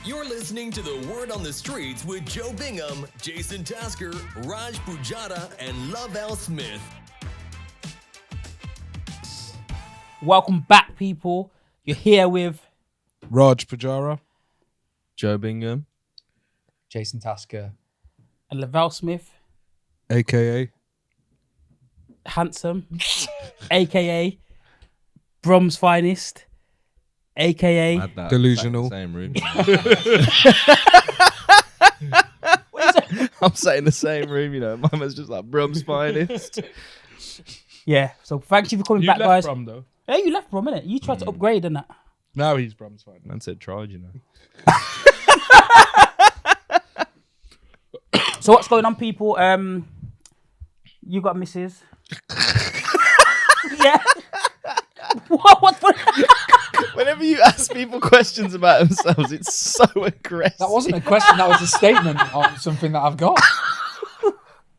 You're listening to The Word on the Streets with Joe Bingham, Jason Tasker, Raj Pujara, and Lovell Smith. Welcome back, people. You're here with Raj Pujara, Joe Bingham, Jason Tasker, and Lovell Smith, aka handsome, aka Brom's finest, aka Had that Delusional. Same room. what is it? I'm sat in the same room, you know. Mama's just like Brum's finest. Yeah. So thank you for coming You back, left guys. Brum though. Hey, you left Brom, innit? You tried to upgrade and that. Now he's Brum's fine. Man said tried, you know. So what's going on, people? You got Mrs. Yeah. What's Whenever you ask people questions about themselves, it's so aggressive. That wasn't a question, that was a statement on something that I've got.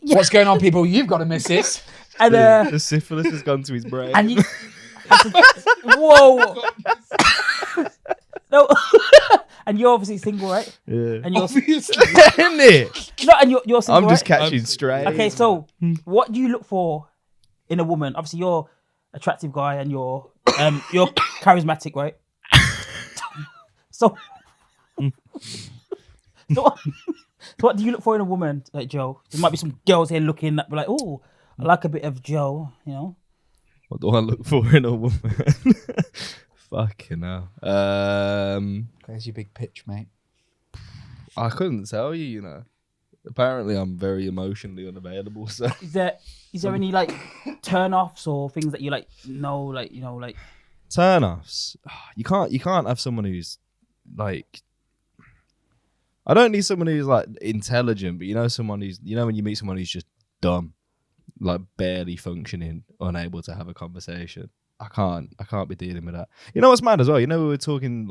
Yeah. What's going on, people? You've got a missus. And the syphilis has gone to his brain. and you. Whoa. No. And you're obviously single, right? Yeah. And you're Obviously. Isn't it? no, and you're single. I'm just right? catching straight. Okay, so what do you look for in a woman? Obviously, you're an attractive guy and you're charismatic, right? so, so what do you look for in a woman, like Joe? There might be some girls here looking that be like, oh, I like a bit of Joe, you know? What do I look for in a woman? Fucking hell. There's your big pitch, mate. I couldn't tell you, you know. Apparently, I'm very emotionally unavailable. So Is there any like turn-offs or things that you like turn-offs. You can't have someone who's like. I don't need someone who's like intelligent, but you know, someone who's when you meet someone who's just dumb, like barely functioning, unable to have a conversation. I can't be dealing with that. You know what's mad as well? You know we were talking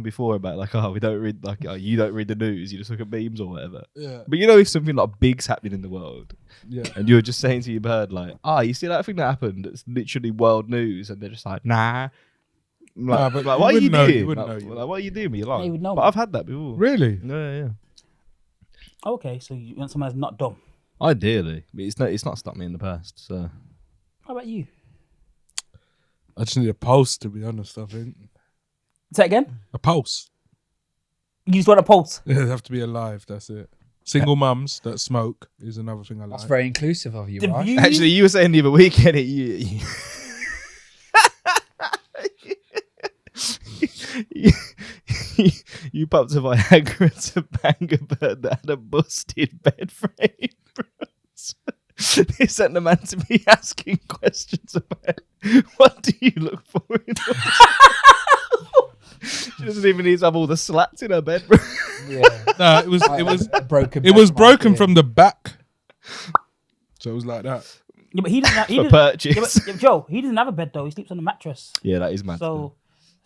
before about like, oh, we don't read you don't read the news, you just look at memes or whatever. Yeah. But you know, if something like big's happening in the world, Yeah. and you're just saying to your bird like, you see that thing that happened? It's literally world news, and they're just like, nah. I'm like, But like, you what are you wouldn't know, doing? you wouldn't Like, know, you like, what are you doing with your life? you would know. But I've had that before. Really? Yeah. Okay, so you want someone that's not dumb. Ideally, but it's not stopped me in the past. So How about you? I just need a pulse, to be honest, I think. Say it again? A pulse. You just want a pulse? They have to be alive, that's it. Single mums that smoke is another thing I like. That's very inclusive of you, The right? view- actually, you were saying the other weekend, you you popped a Viagra to bang a bird that had a busted bed frame. They sent the man to me asking questions about what do you look for in a She doesn't even need to have all the slats in her bedroom. Yeah. No, it was broken. it was broken from the back. So it was like that. Yeah, but he doesn't have, For purchase. but Joe, he doesn't have a bed though. He sleeps on a mattress. Yeah, that is mad. So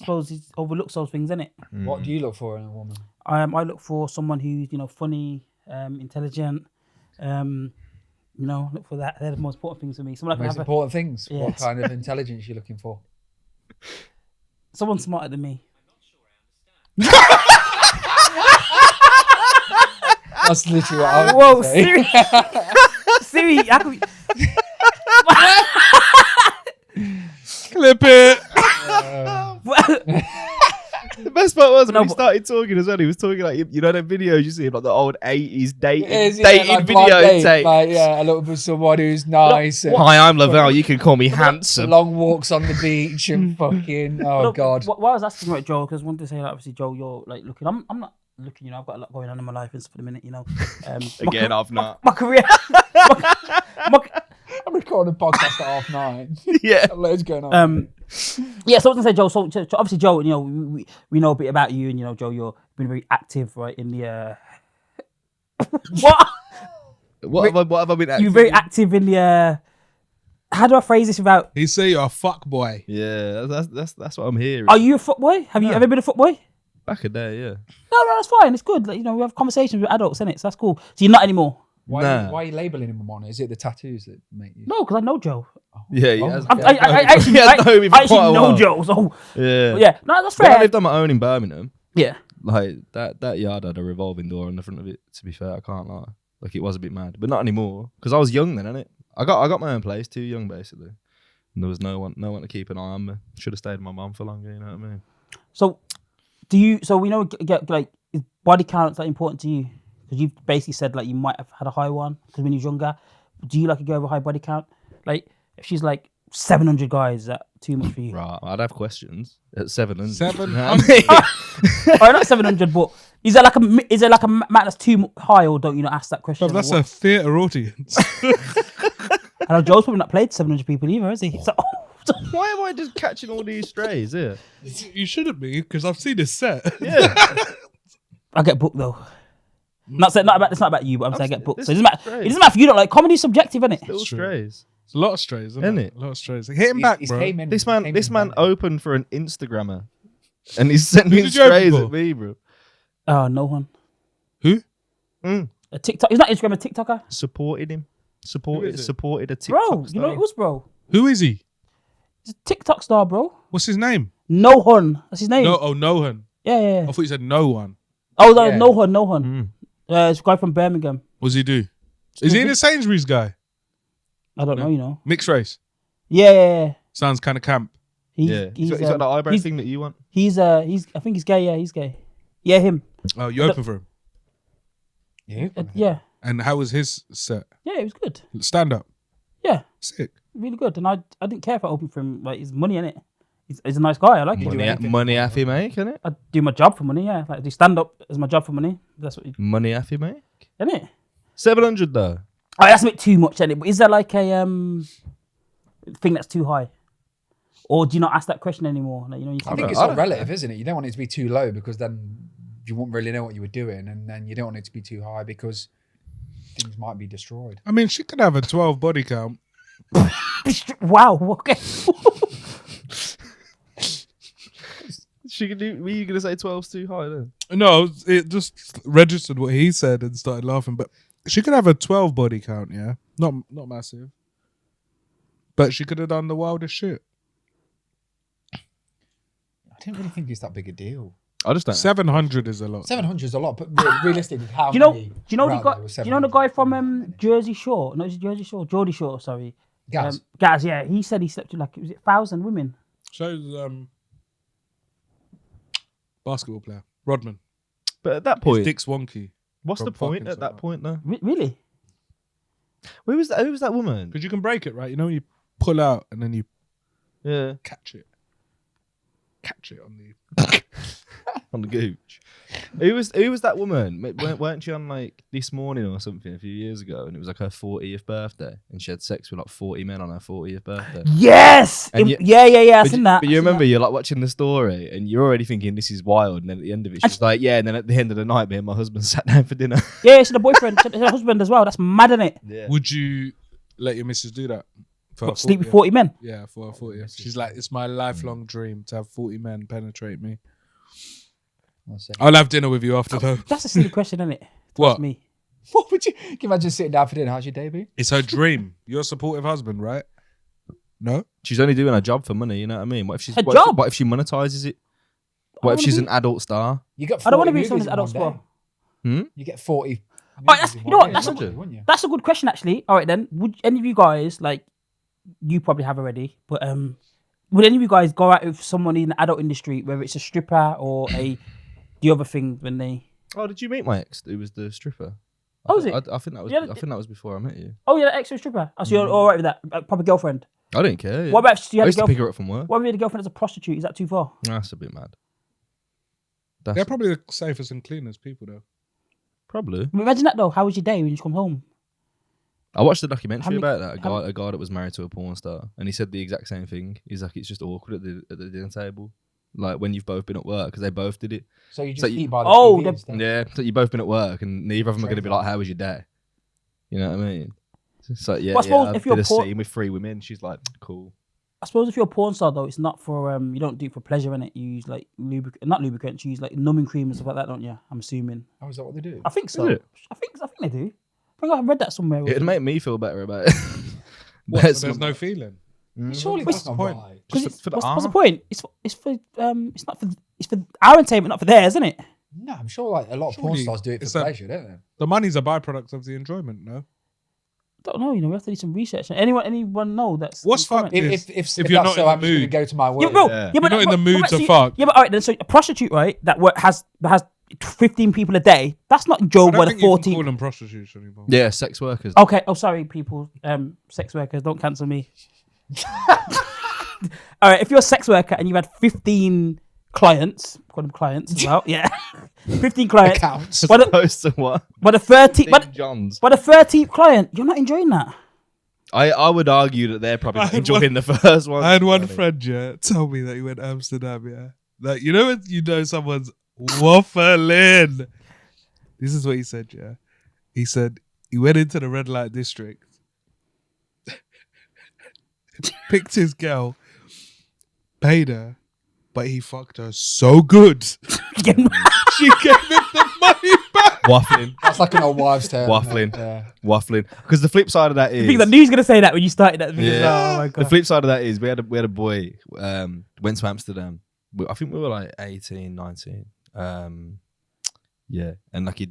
I suppose he overlooks those things, innit? What do you look for in a woman? I look for someone who's, funny, intelligent. Look for that. They're the most important things for me. Someone I can Most have important things. Yeah. What kind of intelligence you looking for? someone smarter than me. That's literally what I was Whoa, gonna say. Siri, how can we... Clip it. The best part was when No, he but- started talking as well. He was talking like, you know, the videos you see, like the old 80s dating Like blind date, videotape. like, I look for someone who's nice. and Hi, I'm Lovell. You can call me handsome. long walks on the beach and fucking. Oh Look, God. Why I was asking about Joe, because I wanted to say, like, obviously, Joe, you're like looking. I'm not looking. I've got a lot going on in my life and stuff for the minute. Again, I've not. My career. I'm recording a podcast at 9:30. Yeah. Loads going on. Yeah, so I was gonna say, Joe. So obviously, Joe, we know a bit about you, and Joe, you've been very active, right, in the. What? What have I been acting? You're very active in the. How do I phrase this without? He say you're a fuck boy. Yeah, that's what I'm hearing. Are you a footboy? Have you ever been a footboy? Back a day, yeah. No, that's fine. It's good. Like, we have conversations with adults, innit? So that's cool. So you're not anymore. Why Nah. are you labelling him on? Is it the tattoos that make you? No, because I know Joe. Yeah, he has. I actually, He has known me for I actually quite a know while. Joe. So Yeah. yeah, no, that's When I fair. lived on my own in Birmingham, Yeah. Like that yard had a revolving door on the front of it. To be fair, I can't lie. Like it was a bit mad, but not anymore because I was young then, innit? I got my own place, too young basically, and there was no one to keep an eye on me. Should have stayed with my mum for longer. You know what I mean? So, we know like is body count that important to you? Because you've basically said like you might have had a high one because when you was younger. Do you like a girl with a high body count? Like if she's like 700 guys, is that too much for you? Right, I'd have questions at 700. 700. Oh, not 700, but is there like a man that's too high, or don't you not ask that question? Bro, that's a theatre audience. I know Joe's probably not played 700 people either, has he? So, Why am I just catching all these strays here? You shouldn't be, because I've seen this set. Yeah. I get booked though. It's not about you, but I'm saying I get booked. So it doesn't matter. Strays. It doesn't matter if you don't like comedy. Subjective, isn't it? Still true. strays. It's a lot of strays, isn't Isn't it? it? A lot of strays. Hit him back, bro. This man opened for an Instagrammer, and he's sending did you open strays for? at me, bro. Oh, no one. Who? A TikTok. He's not Instagram, a TikToker. Supported him. Supported a TikTok Bro, star. you know it was, bro. Who is he? He's a TikTok star, bro. What's his name? No Hun. That's his name. No one. Yeah. I thought you said no one. Oh, no, Yeah. No Hun. It's a guy from Birmingham. What does he do? Is he in a Sainsbury's guy? I don't know, you know. Mixed race. Yeah. Sounds kind of camp. He's He's got that eyebrow thing that you want. I think he's gay. Yeah, he's gay. Yeah, him. Oh, you open for him. Yeah. Yeah. And how was his set? Yeah, it was good. Stand up. Yeah, Sick. really good. And I didn't care if I opened for him. Like, his money in it. He's a nice guy. I like him. Money half you make, innit? I do my job for money. Yeah, like do stand up as my job for money. That's what you, Money half you make. isn't it? 700 though. Oh, that's a bit too much, isn't it? But is there like a thing that's too high, or do you not ask that question anymore? Like, you know, I think it's all relative, isn't it? You don't want it to be too low because then you won't really know what you were doing, and then you don't want it to be too high because things might be destroyed. I mean, she could have a 12 body count. Wow. Okay. She could do. Were you gonna say 12's too high then? No, it just registered what he said and started laughing. But she could have a 12 body count, yeah? Not massive. But she could have done the wildest shit. I didn't really think it's that big a deal. I just don't. 700 is a lot. 700 is a lot, but realistically, how Do you know? many? Do you know the were out guy? there with Do you know the guy 700? from Jersey Shore? No, it's Jersey Shore. Geordie Shore. Sorry. Gaz. Gaz. Yeah, he said he slept with like 1,000 women. Shows basketball player. Rodman. But at that His point, dick's wonky. what's the from point fucking at that someone. point though? Really? Who was that woman? Because you can break it, right? You know when you pull out and then you Yeah, catch it. Catch it on the... on the gooch. Who was that woman? Weren't she on like This Morning or something a few years ago? And it was like her 40th birthday, and she had sex with like 40 men on her 40th birthday. Yes. And Yeah. I've seen that. But you remember, you're like watching the story, and you're already thinking this is wild. And then at the end of it, she's like, "Yeah." And then at the end of the night, me and my husband sat down for dinner. Yeah, she's a boyfriend, she's a husband as well. That's mad, isn't it? Yeah. Would you let your missus do that? For her Sleep with 40th? 40 men. Yeah, for her 40th. She's like, it's my lifelong dream to have 40 men penetrate me. That's it. I'll have dinner with you after though. That's a silly question, isn't it? What? Me. What would you? Can you imagine sitting down for dinner? How's your day been? It's her dream. You're a supportive husband, right? No? She's only doing her job for money. You know what I mean? What if she's Her what job? If, what if she monetizes it? What if wanna she's be- an adult star? You got. 40 I don't want to be movies someone's in adult one day. sport. You get 40. That's- movies in you know one what, day, that's a wouldn't you? Wouldn't you? That's a good question, actually. All right, then. Would any of you guys, like, you probably have already, but would any of you guys go out with someone in the adult industry, whether it's a stripper or the other thing when they... Oh, did you meet my ex? Who was the stripper? Oh, was it? I think that was. Yeah, I think that was before I met you. Oh, yeah, the extra stripper. Oh, so you're all right with that? A proper girlfriend. I didn't care. Yeah. What about if you I had a used to pick girlfriend? her up from work. What if you had a girlfriend as a prostitute? Is that too far? That's a bit mad. They're probably the safest and cleanest people though. Probably. Imagine that, though. How was your day when you come home? I watched a documentary How many- about that. A guy that was married to a porn star, and he said the exact same thing. He's like, it's just awkward at the dinner table, like when you've both been at work, because they both did it. So you just So eat by the Oh, TV the- instead. Yeah, so you've both been at work, and neither of them are going to be like, "How was your day?" You know what I mean? It's like, yeah, Well, I suppose I if you're did a poor- scene with 3 women. She's like, cool. I suppose if you're a porn star, though, it's not for... you don't do it for pleasure, innit? You use, like, not lubricants. You use, like, numbing cream and stuff like that, don't you? I'm assuming. Oh, is that what they do? I think so. Is it? I think they do. I think I've read that somewhere. It'd make me feel better about it. What? That's So there's my- no feeling. Surely What's that's the not point? right. Because Just for the what's the art. point? It's for our entertainment, not for theirs, isn't it? No, I'm sure like a lot of porn Surely stars do it it's for a- pleasure, don't they? The money's a byproduct of the enjoyment, no? Don't know. You know, we have to do some research. Anyone know that's What's fucked comment? is If you're that's not so, in I'm the just going to mood. go to my work. Yeah, bro. Yeah. Yeah, but You're not in the mood to so fuck. Yeah, but all right then. So a prostitute, right? That has 15 people a day. That's not I enjoyable. don't By the think you can 14. call them prostitutes anymore. Yeah, sex workers. Okay. Oh, sorry, people. Sex workers, don't cancel me. All right. If you're a sex worker and you've had 15 clients, call them clients as well. Yeah, 15 clients. Accounts. By the Opposed to what? 13th, Big Johns. by the 13th client, you're not enjoying that. I would argue that they're probably I not had enjoying the first one. I had one friend, tell me that he went to Amsterdam, Like, you know when you know someone's waffling? This is what he said, He said he went into the red light district, picked his girl, paid her, but he fucked her so good. She gave him the money back. Waffling. That's like an old wives' tale. Waffling. Yeah. Waffling. Because the flip side of that I think I is... knew he was gonna say that when you started that video. Yeah. Oh my The god. flip side of that is we had a boy went to Amsterdam. I think we were like 18, 19. Yeah, and like he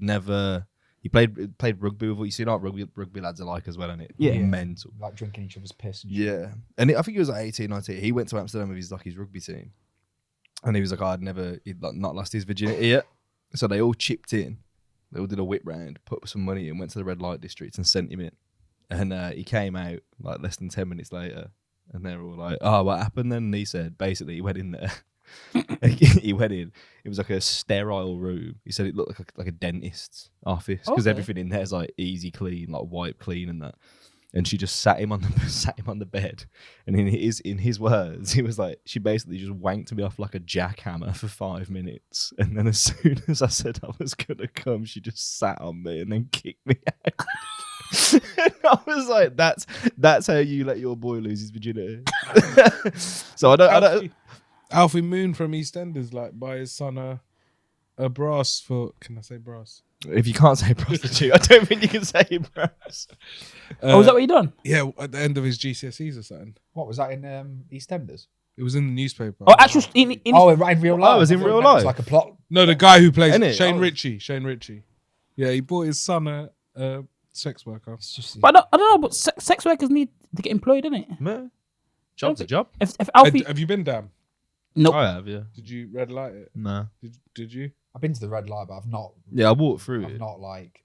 played rugby with what you see, like rugby lads are like as well, and it Yeah. mental. Like drinking each other's piss. And shit. Yeah, and I think he was like 18, 19. He went to Amsterdam with his rugby team, and he was like, he'd like not lost his virginity yet. So they all chipped in. They all did a whip round, put some money in, went to the red light district and sent him in. And he came out like less than 10 minutes later, and they were all like, "Oh, what happened then?" And he said, basically, he went in there. He went in. It was like a sterile room. He said it looked like a dentist's office because Okay. everything in there is like easy clean, like wipe clean and that. And she just sat him on the bed. And in his words, he was like, she basically just wanked me off like a jackhammer for 5 minutes. And then as soon as I said I was gonna come, she just sat on me and then kicked me out. And I was like, that's how you let your boy lose his virginity. So I don't. Alfie Moon from EastEnders, like, buy his son a brass for... Can I say brass? If you can't say prostitute, I don't think you can say brass. Oh, is that what you done? Yeah, at the end of his GCSEs or something. What was that in EastEnders? It was in the newspaper. Oh, actual in Oh, in real life. it was in I thought real it was life? like a plot. No, the guy who plays Innit? Shane Oh. Ritchie. Shane Ritchie. Yeah, he bought his son a sex worker. It's just But I don't know. But sex workers need to get employed, innit? Man, job's a job. If Alfie, Have you been down? nope. I have, yeah. Did you red light it? Nah. Did you? I've been to the red light, but I've not. Yeah, I walked through I've it. not like.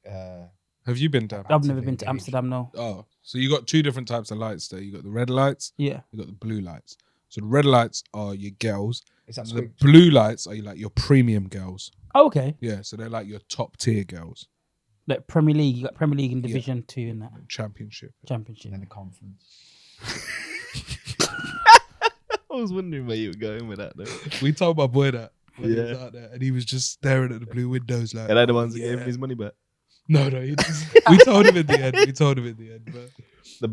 Have you been down? I've never actively been to engaged. Amsterdam. No. Oh, so you got two different types of lights there. You got the red lights, Yeah. you got the blue lights. So the red lights are your girls. Is that So the sweet? blue lights are like your premium girls. Oh, okay. Yeah, so they're like your top tier girls. Like Premier League, you got Premier League and Division 2 in that Championship. championship. In the conference. I was wondering where you were going with that, though. We told my boy that when he was Yeah. out there, and he was just staring at the blue windows like. And they're the ones that yeah. gave him his money back. No, he just, we told him in the end. But The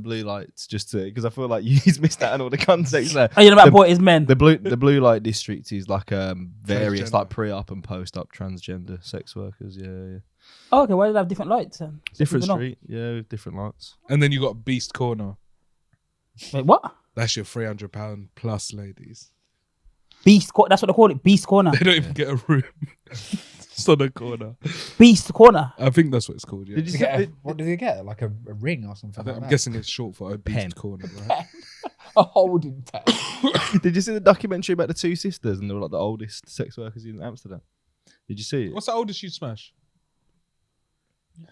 blue lights, just to because I feel like he's missed out on all the context there. Oh, you know about The- boy is men. The blue light district is like various Transgender. like pre-op and post-op transgender sex workers. Yeah. Oh, okay. Why do they have different lights then? So Different people know. street, yeah, with different lights. and then you got Beast Corner. Wait, what? That's your £300 plus ladies. Beast. That's what they call it. Beast corner. They don't even get a room. It's on a corner. Beast corner. I think that's what it's called. Yeah. Did you What did they get? Like a ring or something? I'm Like that? guessing it's short for a Beast Pen. Corner, right? A holding pen. Did you see the documentary about the two sisters and they were like the oldest sex workers in Amsterdam? Did you see it? What's the oldest you'd smash?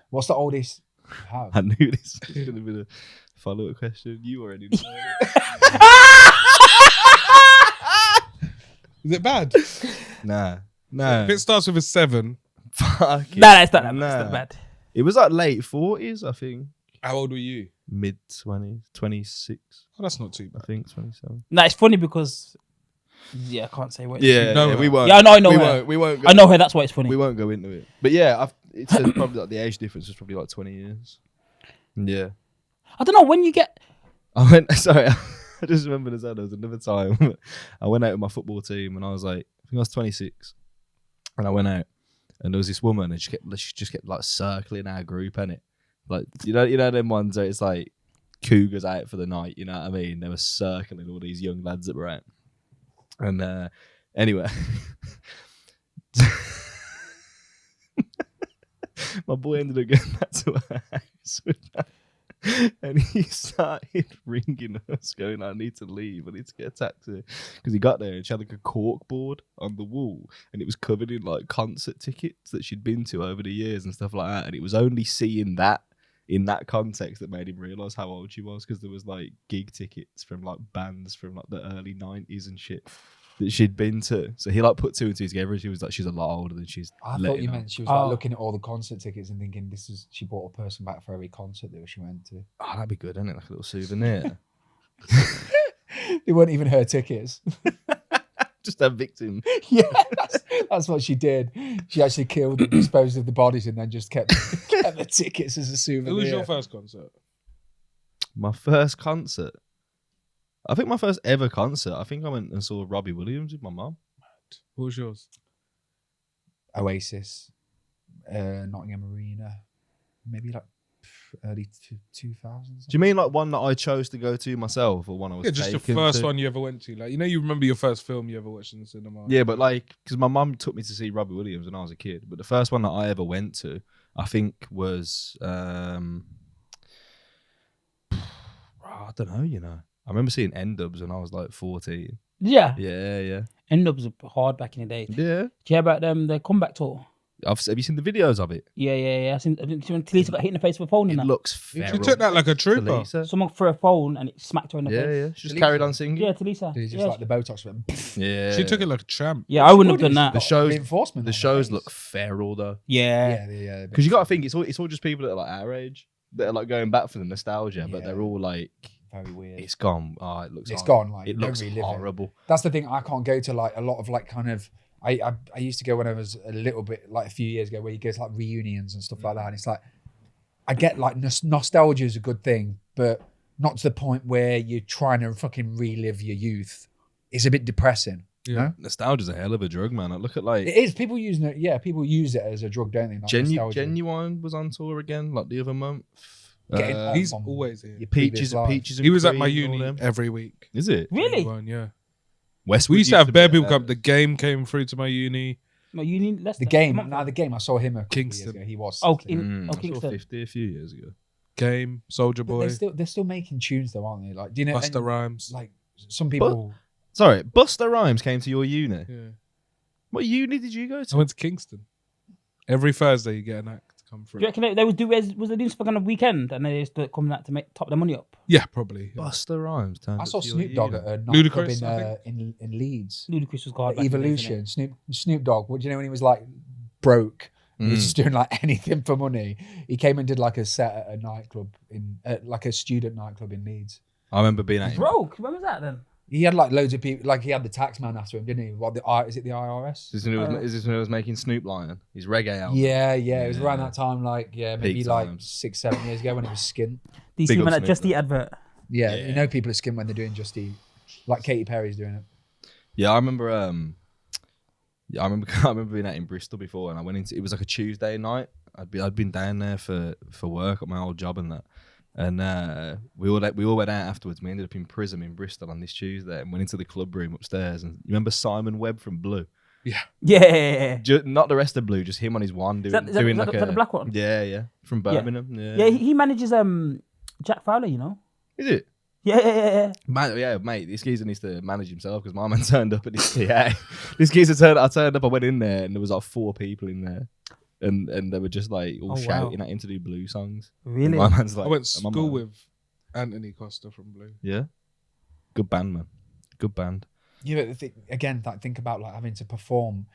What's the oldest? you have? I knew this was going to be the follow-up question. You already know. Is it bad? Nah. If it starts with a 7, Fuck it. Nah, it's not that bad. It's Nah. not bad. It was like late 40s, I think. how old were you? Mid 20s, 26, Oh, that's not too I bad. think, 27. Nah, it's funny because I can't say what. Yeah, know her. we won't. Yeah, I know we her. won't. We won't. Go, I know her. That's why it's funny. We won't go into it. But yeah, it says probably like the age difference was probably like 20 years. Yeah. I don't know when you get. I went. Sorry, I just remembered there was another time. I went out with my football team, and I was like, I think I was 26, and I went out, and there was this woman, and she just kept like circling our group, innit? Like you know them ones where it's like cougars out for the night. You know what I mean? They were circling all these young lads that were out, and anyway. My boy ended up getting back to her house with that. And he started ringing us, going, I need to leave. I need to get a taxi. Because he got there and she had like a cork board on the wall and it was covered in like concert tickets that she'd been to over the years and stuff like that. And it was only seeing that in that context that made him realise how old she was, because there was like gig tickets from like bands from like the early 90s and shit that she'd been to. So he like put two and two together and she was like, she's a lot older than she's I thought you meant she was like looking at all the concert tickets and thinking she bought a person back for every concert that she went to. Oh, that'd be good, isn't it? Like a little souvenir. They weren't even her tickets. Just a victim. Yeah, that's what she did. She actually killed and disposed of the bodies and then just kept the tickets as a souvenir. Who was your first concert? My first concert? I think my first ever concert, I think I went and saw Robbie Williams with my mum. What was yours? Oasis, Nottingham Arena, maybe like early 2000s. Do you mean like one that I chose to go to myself, or one I was Just the taken first to? one you ever went to. Like, you remember your first film you ever watched in the cinema? Yeah, but like, because my mum took me to see Robbie Williams when I was a kid. But the first one that I ever went to, I think was, I don't know, I remember seeing N-Dubs when I was like 14. Yeah. Yeah. N-Dubs were hard back in the day. Yeah. Do you hear about their comeback tour? Have you seen the videos of it? Yeah. I seen when Talisa got hit in the face with a phone It and that. looks feral. She took that like a trooper. Talisa. Someone threw a phone and it smacked her in the face. Yeah. She just Talisa. carried on singing. Yeah, Talisa. Did he just yeah, like the Botox went? Yeah. She took it like a champ. yeah, I wouldn't have done that. The shows, Reinforcement. the on shows face. look feral though. Yeah. Yeah. Because you got to think it's all just people that are like our age that are like going back for the nostalgia, but Yeah. they're all like, Very weird. it's gone. Oh, it looks. It's horrible. gone. Like It don't looks relive it. horrible. That's the thing. I can't go to like a lot of like kind of. I used to go when I was a little bit like a few years ago, where you go to like reunions and stuff like that, and it's like I get like nostalgia is a good thing, but not to the point where you're trying to fucking relive your youth. It's a bit depressing. Yeah. You know? Nostalgia's a hell of a drug, man. Like, look at like It is. People using it. Yeah, people use it as a drug, don't they? Like nostalgia. Genuine was on tour again like the other month. Getting off He's on always here. your previous Peaches, life. peaches. And He was at my Cream and all uni them. every week. Is it? Really? Yeah. Westwood We used to have bare be people there. come. The Game came through to my uni. No, you need Leicester. The game. Come on. Now the game. I saw him a couple of years Kingston. ago. He was. Oh, sick. I saw Kingston. 50 a few years ago. Game, Soldier But Boy, they're still making tunes though, aren't they? Like, do you know? Busta and, Rhymes. Like some people. Sorry, Busta Rhymes came to your uni. Yeah. What uni did you go I to? went to Kingston. Every Thursday you get an act to come Do through. you reckon they would do? Was they doing some kind of weekend and they just coming out to make top their money up? Yeah, probably. Yeah. Busta Rhymes. turned I up saw to your Snoop Dogg uni. at a nightclub Ludacris, I in Leeds. Ludacris was hard. back in the day, Evolution. wasn't Snoop Dogg. What do you know when he was like broke? He was Mm. just doing like anything for money. He came and did like a set at a nightclub like a student nightclub in Leeds. I remember being at it? him. Broke. When was that then? He had like loads of people. Like he had the tax man after him, didn't he? What is it? The IRS? Is this when he was making Snoop Lion? His reggae album. Yeah. It was around Yeah. that time. Like maybe Peak like times. 6-7 years ago when it was Skin. Do you Big see up when that Snoop, Just though. Eat advert? Yeah, Yeah. you know people at Skin when they're doing Just Eat. Like Katy Perry's doing it. Yeah, I remember. I remember being out in Bristol before, and I went into. It was like a Tuesday night. I'd been down there for work at my old job and that, and we all went out afterwards. We ended up in Prism in Bristol on this Tuesday, and went into the club room upstairs. And you remember Simon Webb from Blue? Yeah. Not the rest of Blue, just him on his one doing Is that doing the- like is that the black one? Yeah, from Birmingham. Yeah, he manages Jack Fowler. You know. Is it? Yeah. Mate, this geezer needs to manage himself because my man turned up at this PA. I turned up, I went in there and there was like 4 people in there. And they were just like all Oh, wow. shouting at him to do Blue songs. Really? And my man's like, I went to my school man- with Anthony Costa from Blue. Yeah. Good band, man. Good band. Yeah, but again, like think about like having to perform.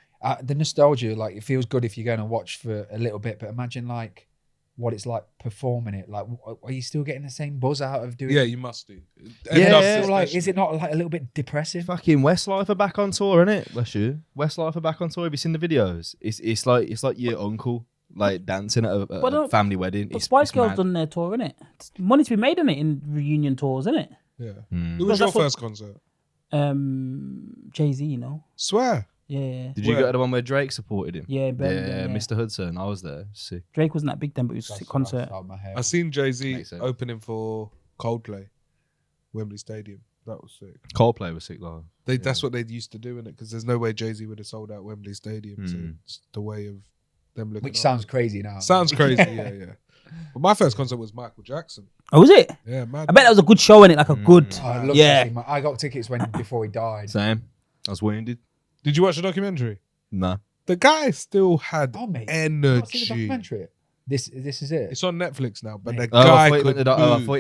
The nostalgia, like it feels good if you're going to watch for a little bit, but imagine like what it's like performing it. Like, are you still getting the same buzz out of doing? Yeah, you must do. Yeah, So, like, is it not like a little bit depressive? Fucking Westlife are back on tour, innit? Bless you. Westlife are back on tour. Have you seen the videos? It's like your uncle like dancing at a family wedding. But It's Spice Girls mad. done their tour, innit? Money to be made on it in reunion tours, innit? Yeah. Mm. Who was your That's what- first concert? Jay-Z, you know. Swear. Yeah. Did you Where? go to the one where Drake supported him? Yeah, Birmingham, yeah. Mr. Hudson. I was there. Sick. Drake wasn't that big then, but it was a That's sick what I concert. thought in my head. I seen Jay-Z Makes sense. opening for Coldplay, Wembley Stadium. That was sick. Coldplay was sick, though. That's what they used to do in it because there's no way Jay-Z would have sold out Wembley Stadium. So Mm. it's the way of them looking. Which after sounds them. crazy now. Sounds crazy. Yeah. But my first concert was Michael Jackson. Oh, was it? Yeah, man. I bet that was a good show, innit? Like a good. I love Yeah. to see I got tickets before he died. Same. I was wounded. Did you watch the documentary? Nah. The guy still had Oh, mate. I've not seen the energy. documentary. This is it. It's on Netflix now, but the Mate. guy I thought could you meant I move. thought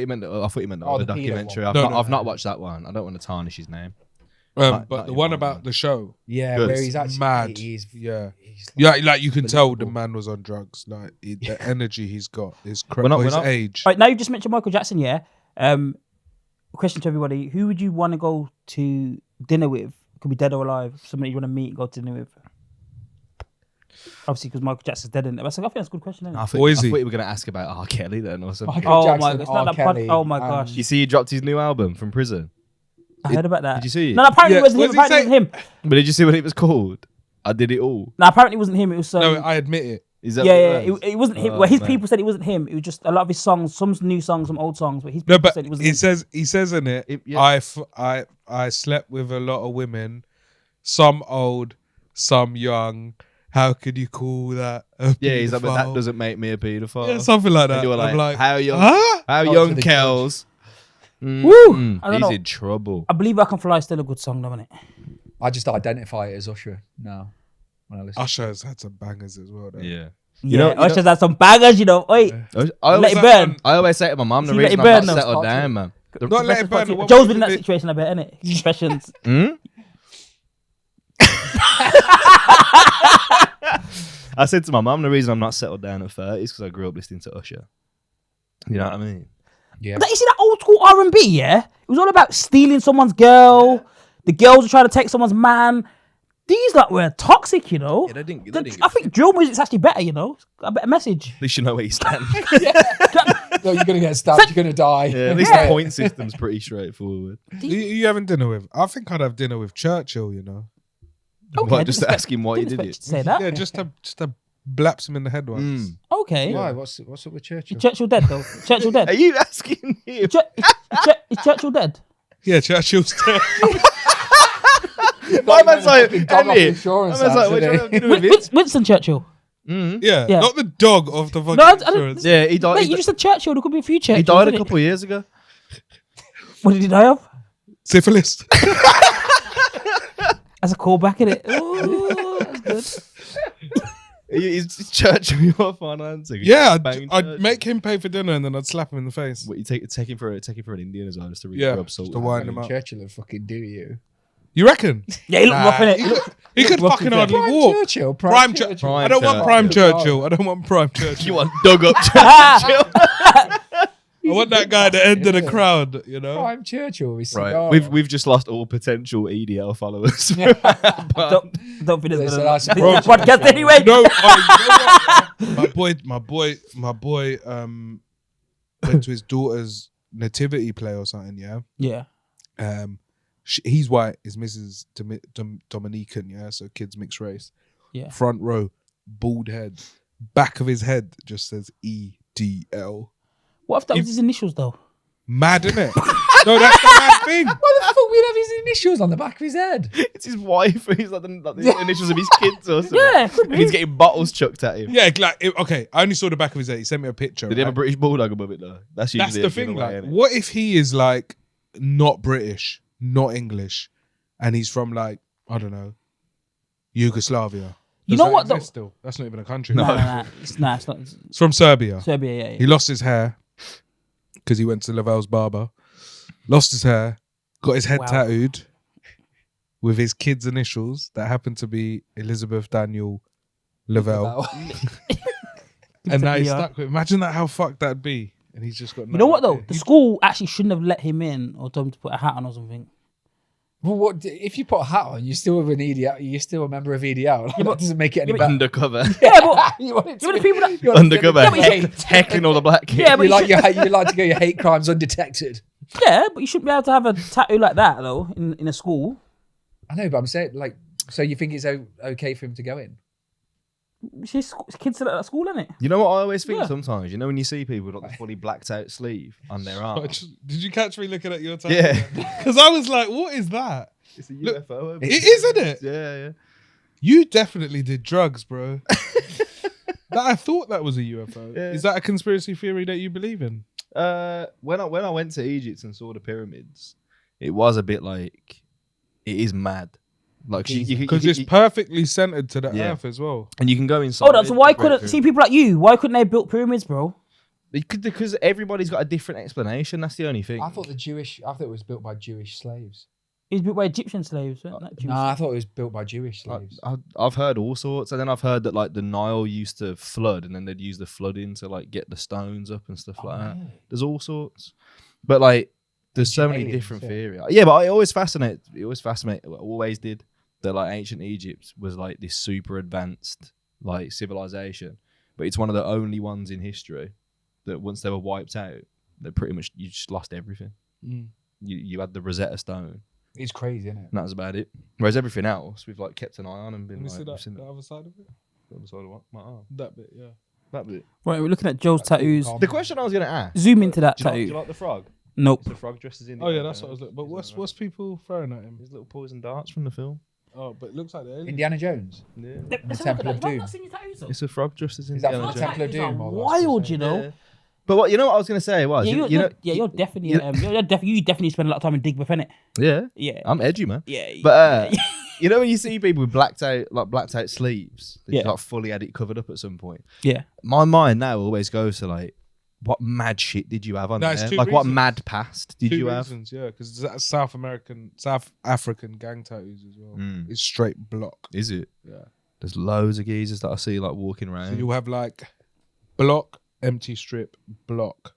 you meant the Oh, the documentary. pedo I've one. not, No, I've no. not watched that one. I don't want to tarnish his name. But Like the one about the show, Yeah, Good. where he's actually mad. He's Yeah. he's Like you can tell the Unbelievable. man was on drugs. Like the energy he's got is We're not- crazy. His we're not- age. All right, now you just mentioned Michael Jackson, yeah. Question to everybody: who would you want to go to dinner with? Could be dead or alive. Somebody you want to meet, and go to dinner with. Obviously, because Michael Jackson's dead, isn't it? But I think that's a good question, isn't it? I thought, Or is I he? thought you were going to ask about R. Kelly then or something. Michael Oh my Jackson, god, it's not R. that pod- Kelly, Oh my and- gosh, You see, he dropped his new album from prison. I heard about that. Did you see it? No, apparently Yeah, it wasn't him. what did he Apparently it wasn't him. But did you see what it was called? I did it all. No, apparently it wasn't him. It was No, I admit it. Is that yeah. what it was? It wasn't him. Oh, Well, his man. people said it wasn't him. It was just a lot of his songs, some new songs, some old songs. But his No, people but said it wasn't him. he says in it, Yeah. I slept with a lot of women, some old, some young. How could you call that? Yeah, he's like, but that pedophile? doesn't make me a paedophile. Yeah, something like that. And you were I'm like, how young? huh? How Go young to the Kells? Woo! I don't He's know. in trouble. I believe I Can Fly is still a good song, though, isn't it? I just identify it as Usher now when I listen. Usher has had some bangers as well. Though. Yeah. Yeah, know- Usher's had some bangers, you know. Oi, I let always, it burn. I always say to my mum, the See, let reason it I'm burn not now. settled down, man. Not let it burn. the one Joe's with been in that the- situation, I bet, innit? Confessions. I said to my mum, the reason I'm not settled down at 30 is because I grew up listening to Usher. You know what I mean? Yeah. You see that old school R&B, yeah? It was all about stealing someone's girl. The girls were trying to take someone's man. These like were toxic, you know. Yeah, they didn't I think drill music's actually better, you know. Got a better message. At least you know where you stand. No, you're gonna get stabbed. You're gonna die. Yeah, at least the point system's pretty straightforward. You having dinner with? I think I'd have dinner with Churchill. You know. Okay, What, I just didn't ask him why he didn't did expect it. you to say that. Yeah, just to blaps him in the head once. Okay. Why? What's up with Churchill? Is Churchill dead though? Churchill dead. Are you asking him? Is Churchill dead? Yeah, Churchill's dead. My man's like, Fucking dog off Emmy. My insurance man's like, ads, what do you isn't want to do with it? Winston Churchill. Yeah, Yeah. not the dog of the fucking No, I don't- insurance. Yeah, he died. Mate, you just said Churchill. There could be a few Churchills. He died a innit? couple of years ago. What did he die of? Syphilis. As a callback, innit? Oh, that's good. He's Churchill, your final answer. Yeah, Bang I'd Churchill. make him pay for dinner and then I'd slap him in the face. What, you take him for an Indian as well, just to really Yeah, rub just salt. to in wind the him up. Churchill would fucking do you. You reckon? Yeah, he looked rough, innit? He could rough fucking to hardly Prime walk. Churchill. Prime Churchill. Churchill. Prime I don't want Churchill. Prime Churchill. Churchill. I don't want Prime Churchill. You want dug up Churchill? I want that guy at the end of the crowd, you know? Prime Churchill. With Right, cigar. we've just lost all potential EDL followers. Don't think there's So gonna that's- this Bro, podcast anyway. No, you know what? my boy went to his daughter's nativity play or something, yeah? Yeah. He's white, his missus Dominican, yeah? So kids mixed race. Yeah. Front row, bald head. Back of his head just says EDL. What if that was his initials though? Mad, innit? No, that's the mad thing. Why the fuck we'd have his initials on the back of his head? It's his wife. He's like the initials of his kids or something. Yeah, could And he's be. getting bottles chucked at him. Yeah, like, okay, I only saw the back of his head. He sent me a picture. Did he have a right? British bulldog above it though? That's usually That's the it, thing. in a way, Like, innit? what if he is like not British, not English, and he's from like, I don't know, Yugoslavia? You Does know that what though? exist still? That's not even a country. Nah. It's not. It's from Serbia. Serbia, yeah. He lost his hair because he went to Lovell's barber. Lost his hair, got his head Wow. tattooed with his kids' initials that happened to be Elizabeth Daniel Lovell. And now he's Yeah. stuck with. Imagine that, how fucked that'd be. And he's just got. You know what though? idea. The school actually shouldn't have let him in or told him to put a hat on or something. Well, what if you put a hat on? You're still an EDL. You're still a member of EDL. Like, that doesn't make it any better. Undercover. Yeah, but You want it to you know the be- people that. you want it to Undercover. be- Yeah, but you Heckling all the black kids. Yeah, but You like you should, you like to go your hate crimes undetected. yeah, but you shouldn't be able to have a tattoo like that though in a school. I know, but I'm saying like, so you think it's okay for him to go in? It's kids at that school, isn't it? You know what I always think Yeah. sometimes? You know when you see people with like the fully blacked out sleeve on their arm? Did you catch me looking at your tattoo? Yeah. Because I was like, what is that? It's a Look, UFO. It is, isn't it? Yeah, yeah. You definitely did drugs, bro. I thought that was a UFO. Yeah. Is that a conspiracy theory that you believe in? When I went to Egypt and saw the pyramids, it was a bit like it is mad. Like Because it's perfectly centered to the Yeah. earth as well. and you can go inside. Hold on, so why the Great couldn't see people like you? Why couldn't they have built pyramids, bro? Because everybody's got a different explanation. That's the only thing. I thought it was built by Jewish slaves. It was built by Egyptian slaves, weren't that Jewish? No, I thought it was built by Jewish slaves. I've heard all sorts, and then I've heard that like the Nile used to flood, and then they'd use the flooding to like get the stones up and stuff like that. really? There's all sorts, but like there's so many Aliens, different yeah. theories. Yeah, but it always always did that like ancient Egypt was like this super advanced like civilization, but it's one of the only ones in history that once they were wiped out, they pretty much you just lost everything. You had the Rosetta Stone. It's crazy, isn't it? And that was about it. Whereas everything else, we've like kept an eye on and been Let me like, see we've seen the other side of it. the other side of what? My arm. That bit, yeah. That bit. Right, we're looking at Joe's tattoos. calm. The question I was going to ask. Zoom into that Do you tattoo. like the frog? Nope. It's the frog dressed as Indiana Oh yeah, that's what I Jones. was looking. But Is that what's people throwing at him? His little poison darts from the film. Oh, but it looks like the alien. Indiana Jones. Yeah. The Temple of Doom. It's a frog dressed as Is that Indiana from the Jones. Temple of Doom? or what's Wild, it? you know. Yeah. But what you know what I was going to say was Yeah, you know you're definitely, you- you definitely spend a lot of time in Digbeth, innit? yeah Yeah. I'm edgy, man. Yeah. But you know when you see people with blacked out sleeves, they Yeah. like fully had it covered up at some point. yeah. My mind now always goes to like, what mad shit did you have on No, it's there? two Like what reasons. mad past did Two you have? reasons, yeah, because that's South African gang tattoos as well. Mm. It's straight block. Is it? Yeah. There's loads of geezers that I see like walking So around. you'll have like block, empty strip, block.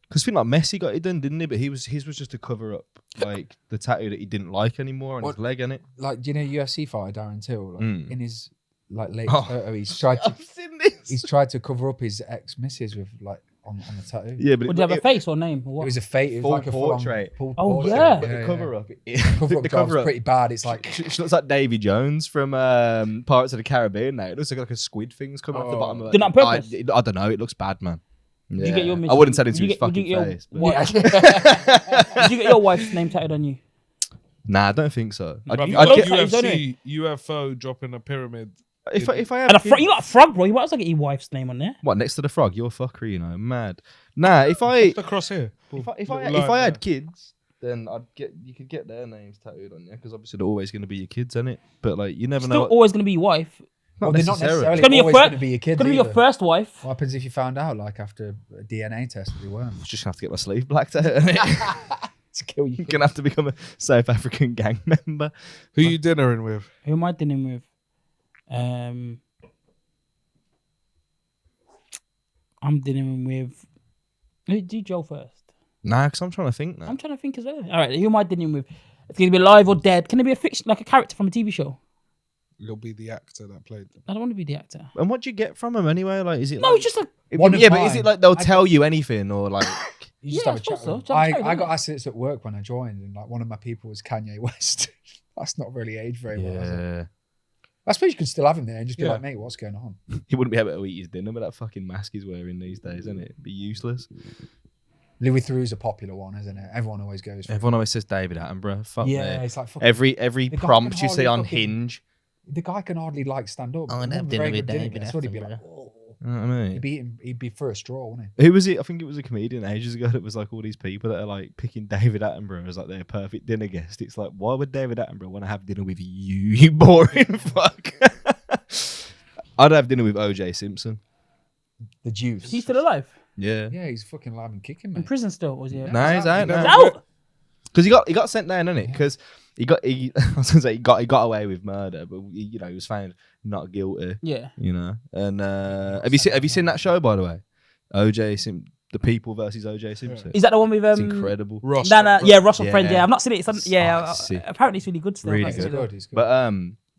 Because I think like Messi got it done, didn't he? But his was just to cover up like the tattoo that he didn't like anymore on his What? leg, innit? Like, do you know UFC fighter Darren Till? Like, Mm. in his like latest Oh. photo, he's tried to I've seen this. he's tried to cover up his ex-missus with like on the tattoo. Yeah, but Would you have a face or name or It what? was a fate. It was Full like a portrait. Full Oh, portrait. yeah. But the cover up. The cover up the job's cover up. pretty bad. It's like She looks like Davy Jones from Pirates of the Caribbean now. It looks like a squid thing's coming off the bottom of it. Done it on purpose? I don't know. It looks bad, man. Did you get your I wouldn't tell it did to you his get- did you fucking get your face. but- wife- Did you get your wife's name tattooed on you? Nah, I don't think so. Bruv, I'd you got got get, tattoos, don't UFC, UFO dropping a pyramid. if I had And kids- you got a frog, bro. You might as well get your wife's name on there. what next to the frog? You're a fucker, you know, mad. Nah, if I Across here. if I Little line had there. kids, then you could get their names tattooed on you because obviously they're always going to be your kids, innit? But like you never Still know. always going to be your wife. well, they're not necessarily It's gonna be your always fir- going to be your kids. It's going to be your either. first wife. What happens if you found out like after a DNA test that they weren't? I'm just gonna have to get my sleeve blacked out. Innit? To kill you. You're gonna have to become a South African gang member. Who you dinnering with? Who am I dealing with? I'm dealing with. Do Joe first. Nah, because I'm trying to think now. I'm trying to think as well. All right, who am I dealing with? It's going to be alive or dead. Can it be a fiction, like a character from a TV show? You'll be the actor that played them. I don't want to be the actor. And what do you get from them anyway? Like, is it No, like, it's just a. One of yeah, but is mine. it like they'll I tell you anything or like? You just Yeah, have a I suppose chat. so. with Just them. have a chat, I don't got you? asked this at work when I joined, and like one of my people was Kanye West. That's not really aged very well. Is it? Yeah, I suppose you could still have him there and just be Yeah. like, mate, what's going on? he wouldn't be able to eat his dinner with that fucking mask he's wearing these days, isn't it? It'd be useless. Louis Theroux's a popular one, isn't it? Everyone always goes for Everyone always says David Attenborough. Fuck yeah, me. it's like fucking, Every The guy prompt can you see hardly on fucking- Hinge. the guy can hardly like stand up. Oh, I'd He's have a dinner very with good dinner David guest. That's what he'd be like, Attenborough. oh. You know what I mean? He'd be for a straw, wouldn't he? Who was it? I think it was a comedian ages ago that was like all these people that are like picking David Attenborough as like their perfect dinner guest. It's like, why would David Attenborough want to have dinner with you, you boring fuck? I'd have dinner with OJ Simpson. The juice. Is he still alive? Yeah. Yeah, he's fucking alive and kicking, In man. prison still? Or was he? No, he's out Never- now. He's out. Because he got sent down, didn't it? Because I was gonna say he got away with murder, but he was found not guilty. Yeah. You know. And have you seen that show, by the way? The People versus OJ Simpson. Is that the one with It's incredible. Ross. Yeah, Russell Friend. Yeah. Yeah, I've not seen it. It's on, yeah, Fuck, sick. apparently it's really good still. Really Like, He's good. good. He's good. But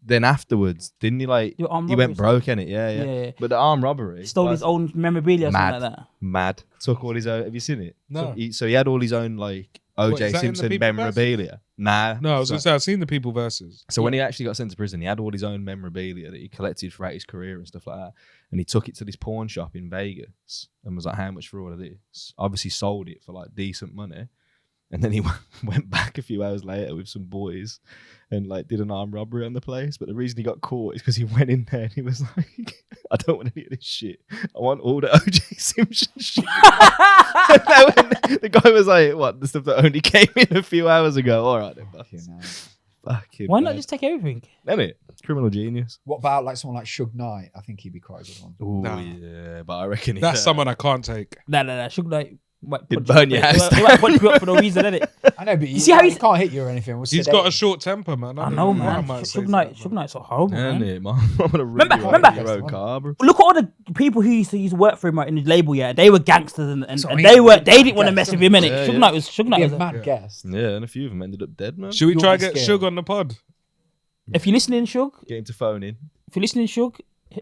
then afterwards, didn't he like? Your armed He went robbery broke in it. Yeah. Yeah. But the armed robbery Stole was his own memorabilia or something mad. like that. Mad. Took all his own. Have you seen it? No. So he had all his own like What, is OJ that in the Simpson People memorabilia. Nah. No, I was So- going to say, I've seen the People versus. So when he actually got sent to prison, he had all his own memorabilia that he collected throughout his career and stuff like that. And he took it to this pawn shop in Vegas and was like, how much for all of this? Obviously sold it for like decent money. And then he went back a few hours later with some boys and like did an armed robbery on the place. But the reason he got caught is because he went in there and he was like, I don't want any of this shit. I want all the OJ Simpson shit. And the guy was like, what? The stuff that only came in a few hours ago. All right, then. Fucking Why not just take everything? Isn't it? Criminal genius. What about like someone like Suge Knight? I think he'd be quite a good one. Oh, Nah. yeah. But I reckon That's someone I can't take. Nah. Suge Knight might He'd punch you burn up. your house He might punch you up for no reason, innit? I know, but You see how he he's- can't hit you or anything. We'll He's sedate got a him. short temper, man. I know, why man. might say Suge Knight's so horrible, Isn't man. it, man? I'm gonna Remember- your own car, bro. Look at all the people who used to work for him right, in his label. Yeah, they were gangsters, and So they he- didn't want to mess with him. Innit? Yeah, Suge yeah. Knight was Suge Knight Be was. a mad guest. Yeah, and a few of them ended up dead, man. Should we You try want get to scare Suge on the pod? If you're listening, Suge, Get him to phone in.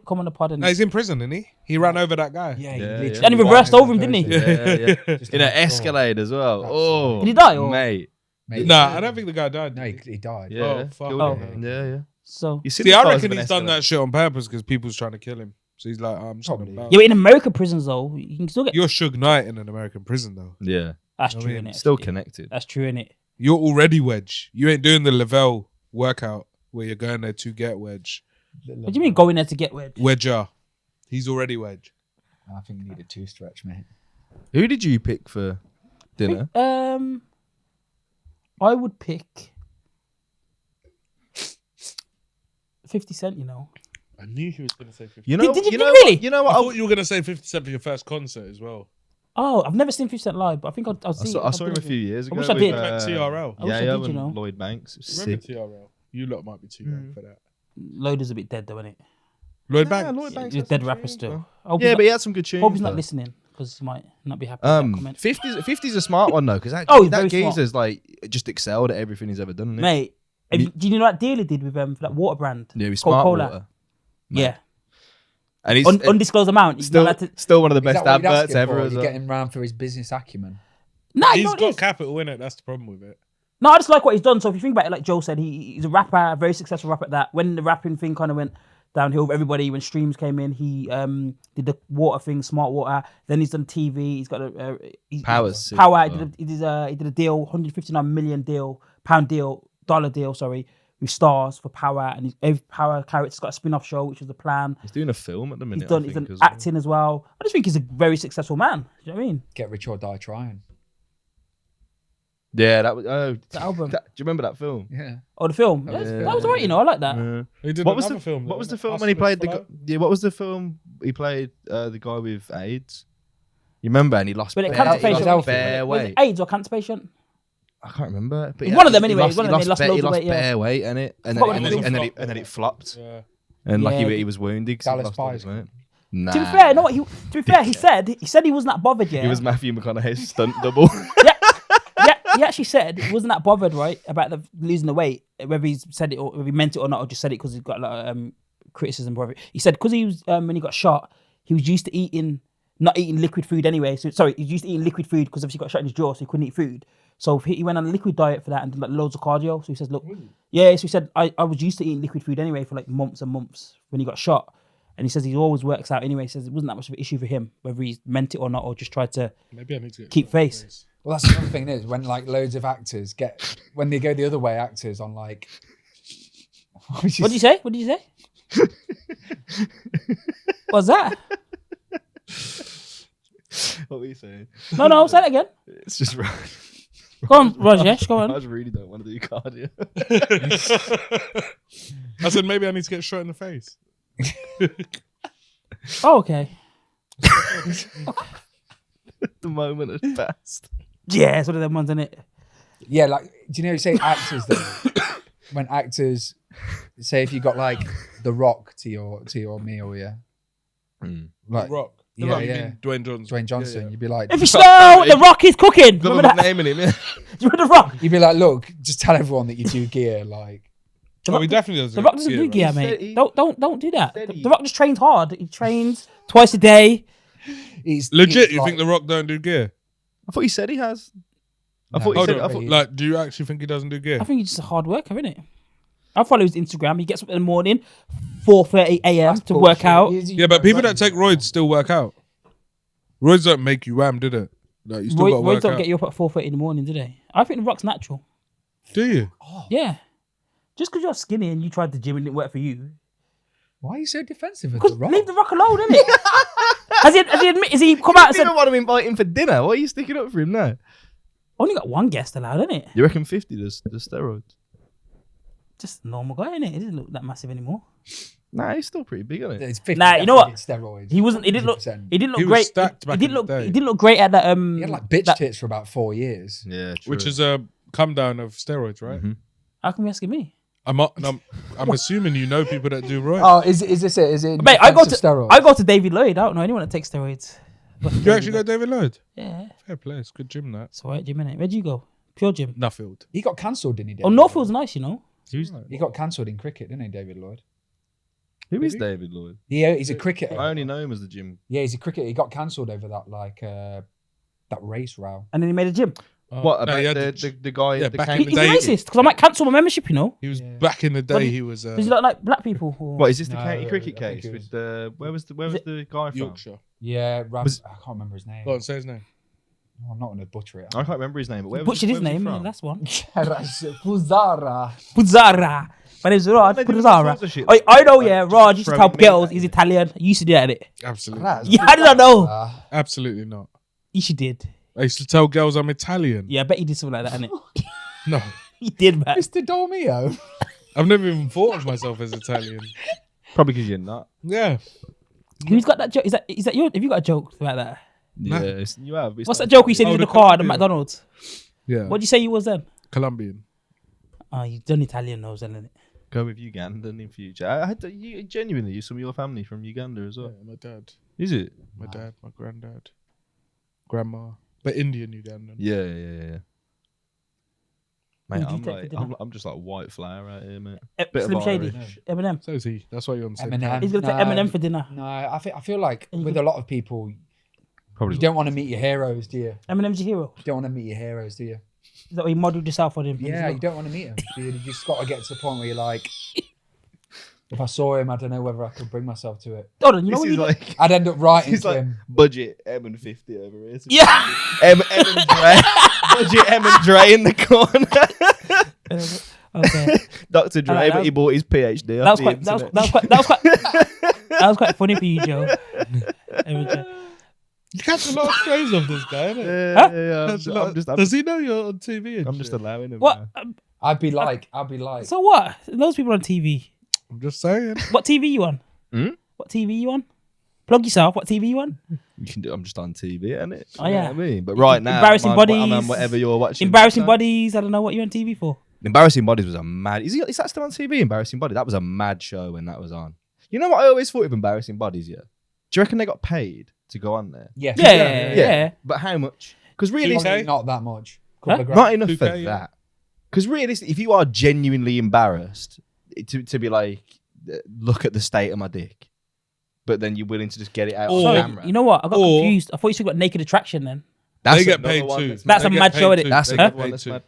come on the pod and. No, he's in prison, isn't he? He ran over that guy. Yeah, Yeah, literally And he reversed over him, didn't he? Yeah. Just In an to make sure. Escalade as well. That's Oh, Did he die, or- mate? Maybe. Nah, I don't think the guy died. No, he died. Yeah. Oh, fuck. Killed Oh. him. Yeah. So You See, I the size reckon of an he's done Escalade. that shit on purpose because people's trying to kill him. So he's like, I'm just gonna Probably. bounce. yeah, but in American prisons though, you can still get. You're Suge Knight in an American prison, though. Yeah, That's I true, mean, innit? still connected. That's true, innit? You're already wedge. You ain't doing the Lovell workout where you're going there to get wedge. What do you mean going there to get wedge? Wedger. He's already wedge. I think we need a two stretch, mate. Who did you pick for dinner? I would pick 50 Cent. You know. I knew he was going to say 50. You know, Did you know really? What, you know I what? thought you were going to say 50 Cent for your first concert as well. Oh, I've never seen 50 Cent live, but I think I'll see. I saw him a few years ago. wish I with, did. Like TRL. I wish I Yeah, did, you know. and Lloyd Banks. It was Remember sick. TRL? You lot might be too young for that. Loader's a bit dead though, isn't it? Lloyd Yeah, Banks. Lloyd Banks He's a had dead some rapper tunes, still. though. I hope Yeah, he's but he not, had some good tunes. hope he's not though. listening because he might not be happy with that comment. 50's a smart one though, because that, Oh, he's that very smart. geezer's like just excelled at everything he's ever done. Isn't it? Mate, do you know that deal he did with for that water brand? Yeah, he's smart Coca-Cola. water. Yeah, And he's undisclosed amount. He's still, not allowed to. still one of the Is best that what you'd ask adverts him ever. for? As You well. get him round for his business acumen. Nah, He's you know what it got is? capital in it. That's the problem with it. No, I just like what he's done. So if you think about it, like Joe said, he's a rapper, a very successful rapper at that. When the rapping thing kind of went downhill with everybody, when streams came in, he did the water thing, smart water. Then he's done TV. He's got Power's sick Power. as He did a deal, £159 million dollar deal, sorry, with Stars for Power, and every Power character's got a spin-off show, which was the plan. He's doing a film at the minute. He's done acting as well. I just think he's a very successful man. Do you know what I mean? Get rich or die trying. Yeah, that was. Oh, The album. do you remember that film? Yeah. Oh, the film. Yeah. That was alright, you know. I like that. He did What was another the film? What was the though, film when he played the? Hustlers for Life? Yeah, what was the film he played? The guy with AIDS. You remember? And he lost. But it bare- cancer he patient. lost bare Was it weight. AIDS or cancer patient? I can't remember. But One of them he anyway, Lost, one he of them, lost, he lost loads of he lost weight, yeah. bare weight in it, and Forgot then, what it was. and then it flopped. Yeah. And like Yeah. he was wounded. 'cause he Dallas lost all his Buyers. weight. Nah. To be fair, you know what? To be fair, he said he wasn't that bothered. Yeah, He was Matthew McConaughey's stunt double. yeah. He actually said he wasn't that bothered, right, about the losing the weight, whether he said it or whether he meant it or not, or just said it because he's got a lot of criticism for it. He said because he was when he got shot, he was used to not eating liquid food anyway. So sorry, he was used to eating liquid food because obviously he got shot in his jaw, so he couldn't eat food. So he went on a liquid diet for that and did like loads of cardio. So he says, look, yeah. So he said I was used to eating liquid food anyway for like months and months when he got shot. And he says he always works out anyway. He says it wasn't that much of an issue for him, whether he's meant it or not, or just tried to Maybe I need to get keep face. Well, that's the other thing is when like loads of actors when they go the other way, actors on like. What did you say? What did you say? What's that? What were you saying? No, say it again. It's just right. Go on, Rajesh, go I on. just really don't want to do cardio. I said maybe I need to get shot in the face. Oh, okay. The moment has passed. Yeah, it's one of them ones, isn't it? Yeah, like do you know? Say actors though. When actors say if you got like The Rock to your meal, yeah, like Rock. Yeah, Rock, you yeah. mean Dwayne Johnson. Dwayne Johnson, Yeah, yeah. you'd be like, If you slow, The Rock is cooking. Got Remember a that? name in him, yeah. Do you remember The Rock? you'd be like, look, just tell everyone that you do gear, like. Oh, he definitely does. The Rock doesn't do right? gear, He's mate. steady. Don't do that. Steady. The Rock just trains hard. He trains twice a day. He's Legit, he's you like- think The Rock don't do gear? I thought he said he has. I No. thought he Hold said. on, I thought, like, do you actually think he doesn't do gear? I think he's just a hard worker, isn't it? I follow his Instagram. He gets up in the morning, 4:30 a.m. to work bullshit. out. Yeah, but people that take roids still work out. Roids don't make you ram, did it? No, you still got to Roids work don't out. get you up at 4:30 in the morning, do they? I think the rock's natural. Do you? Yeah. Just because you're skinny and you tried the gym and it didn't work for you. Why are you so defensive of Because the rock? leave the rock alone, innit? Has he come out and You said, don't want to invite him for dinner. Why are you sticking up for him now? only got one guest allowed, innit? You reckon 50 does steroids? Just a normal guy, innit? He doesn't look that massive anymore. Nah, he's still pretty big, isn't it? It's 50 Nah, you know what? Steroids. He wasn't. He didn't look. 100%. He didn't look He was great. stacked He back didn't in look. the day. He didn't look great at that. He had like bitch that- tits for about 4 years. Yeah, true. Which is a come down of steroids, right? Mhm. How come you asking me? I'm assuming you know people that do right. Oh, is this it? Is it? Mate, I go to steroids? I go to David Lloyd. I don't know anyone that takes steroids. You actually got David Lloyd? Yeah, Fair play. It's good gym, that. it's alright, gym, innit? Where'd you go? Pure gym. Nuffield. He got cancelled, didn't he? Oh, David Northfield's Lloyd? nice, you know. He got cancelled in cricket, didn't he, David Lloyd? Who is David Lloyd? Yeah, he's a cricketer. I only know him as the gym. Yeah, he's a cricketer. He got cancelled over that that race row. And then he made a gym. What no, about he had the guy? Yeah, the back in kangaroo? the He's day- racist because I might cancel my membership, you know. He was Yeah. back in the What day. did- He was Does he look like black people? Or... What is this? The No, county cricket I think case it with was- the where was the guy from? Yorkshire. Yeah, Was- I can't remember his name. Go on, say his name. Oh, I'm not going to butcher it. I can't remember his name. But where was Butchered his where was he name. from? That's one. Puzara. Puzzara. My name's Raj They do Puzzara. sponsorship. I know, Like, yeah. Raj used to throwing tell meat girls at he's you. Italian. You used to do that, innit? Absolutely. Yeah, I did not know. Absolutely not. You did. I used to tell girls I'm Italian. Yeah, I bet he did something like that, innit? No. He did, man. Mr. Dolmio. I've never even thought of myself as Italian. Probably because you're not. Yeah. Who's got that joke? Is that your? Have you got a joke about that? Nah. Yeah, you have. It's What's like- that joke you said Oh, in the the car at the Colombian. McDonald's? Yeah. What'd you say you was then? Colombian. Oh, you done Italian nose, then, innit? Go with Ugandan in future. I had to, you genuinely some of your family from Uganda as well. Yeah, my dad. Is it? My dad, my granddad, grandma. But Indian Ugandan. Yeah. Mate, Who'd you I'm take for like, dinner? I'm just like white flour out here, mate. Bit of Slim Shady, Irish. Eminem. So is he. That's why you're on the same Eminem. page. He's gonna take Eminem for dinner. No, I feel like And you with could- a lot of people, Probably. you don't want to meet your heroes, do you? Eminem's your hero. You don't want to meet your heroes, do you? Is that why you modelled yourself on him? Yeah, you don't want to meet him. You just got to get to the point where you're like, if I saw him, I don't know whether I could bring myself to it. Hold on, you know This what is you like I'd end up writing this is to like him. budget M and 50 over here. Yeah. M and Dre. Budget M and Dre in the corner. Okay. Dr. Dre, Alright, but he bought his PhD. That was quite. That was quite funny for you, Joe. You catch a lot of strays of this guy, innit? Huh? Catch a lot- I'm just, Does he know you're on TV? And I'm just shit? allowing him. What? man. I'd be like, So what? Those people on TV. I'm just saying. What TV you on? Hmm? What TV you on? Plug yourself. What TV you on? You can do. I'm just on TV, innit? Oh, You know yeah. what I mean, but right now, Embarrassing I'm on Bodies. whatever you're watching. Embarrassing Bodies. I don't know what you're on TV for. Embarrassing Bodies was a mad. Is that still on TV? Embarrassing Bodies. That was a mad show when that was on. You know what I always thought of Embarrassing Bodies? Yeah. Do you reckon they got paid to go on there? yeah, Yeah. But how much? Because Probably realistically, not that much. Huh? Couple of grand. not enough 2K, for yeah. that. Because realistically, if you are genuinely embarrassed, to be like, look at the state of my dick, but then you're willing to just get it out Or- on Sorry, camera. you know what? I got Or- confused. I thought you talking about Naked Attraction then. That's They get another paid one too. that's- That's They a get mad paid show, innit? too. That's They a get good one. paid That's too. mad.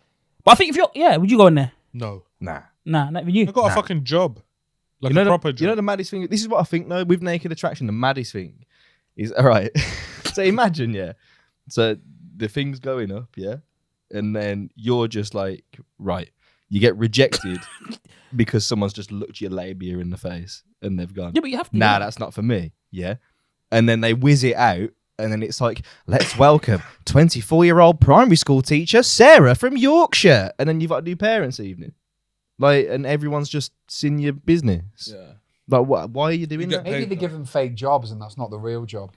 But I think if you're, yeah, would you go in there? No. Nah. Nah, not with you. I got Nah. a fucking job. Like You know, a proper job. you know the maddest thing? This is what I think, though, with Naked Attraction, the maddest thing is, all right, so imagine, yeah, so the thing's going up, yeah, and then you're just like, right, you get rejected because someone's just looked your labia in the face and they've gone, Yeah, but you have to. nah, yeah. that's not for me, yeah, and then they whiz it out, and then it's like, let's welcome 24-year-old primary school teacher Sarah from Yorkshire, and then you've got to do parents' evening. Like, and everyone's just seen your business. Yeah. Like, what? Why are you doing You that? get Maybe paid they for give them fake jobs and that's not the real job.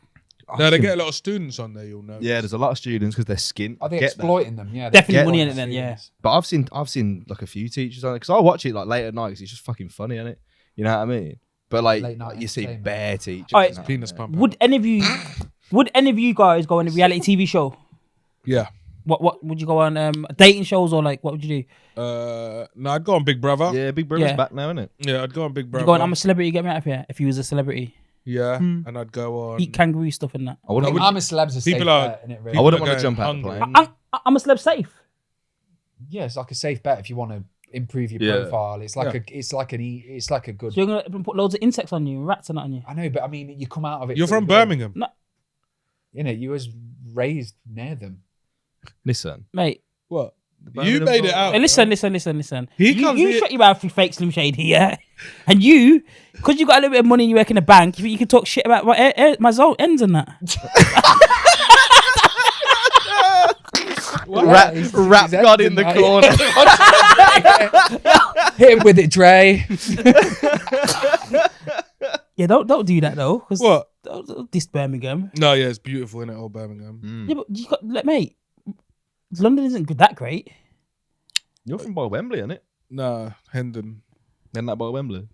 No, they get a lot of students on there, you'll know. Yeah, there's a lot of students because they're skint. Are they Get that. exploiting them? Yeah, Definitely they're money in exploiting it then, yeah. students. But I've seen like a few teachers on it because I watch it like late at night 'cause it's just fucking funny, isn't it? You know what I mean? But like Late night you see entertainment. bare teachers. Alright. and that, Penis yeah. pump. Would any of you guys go on a reality TV show? Yeah. What would you go on? Dating shows or like what would you do? No, I'd go on Big Brother. Yeah, Big Brother's Yeah. back now, isn't it? Yeah, I'd go on Big Would Brother. you go on I'm a Celebrity, get me out of here? If you was a celebrity, Yeah, and I'd go on. eat kangaroo stuff and that. I wouldn't. would- I'm a celeb's a safe People are- bet, innit, really? I wouldn't are want to going jump out the hungry. plane. I'm a celeb safe. Yeah, it's like a safe bet if you want to improve your Yeah. profile. It's like Yeah. it's like a good. So you're gonna put loads of insects on you, rats and that on you. I know, but I mean, you come out of it. You're from pretty good. Birmingham. You know, you was raised near them. Listen, Mate. What? The You Birmingham made it Bowl- out. Hey, listen. He you comes you here- shut your mouth, you fake Slim Shady, yeah? And you, because you got a little bit of money and you work in a bank, you can talk shit about my zone ends and that. Rap God in the corner. Hit him with it, Dre. Yeah, don't do that though. 'Cause What? don't diss Birmingham. No, yeah, it's beautiful in it, old Birmingham. Yeah, but you got, mate, London isn't that great. You're from by Wembley, isn't it? Nah, Hendon. Isn't that by Wembley?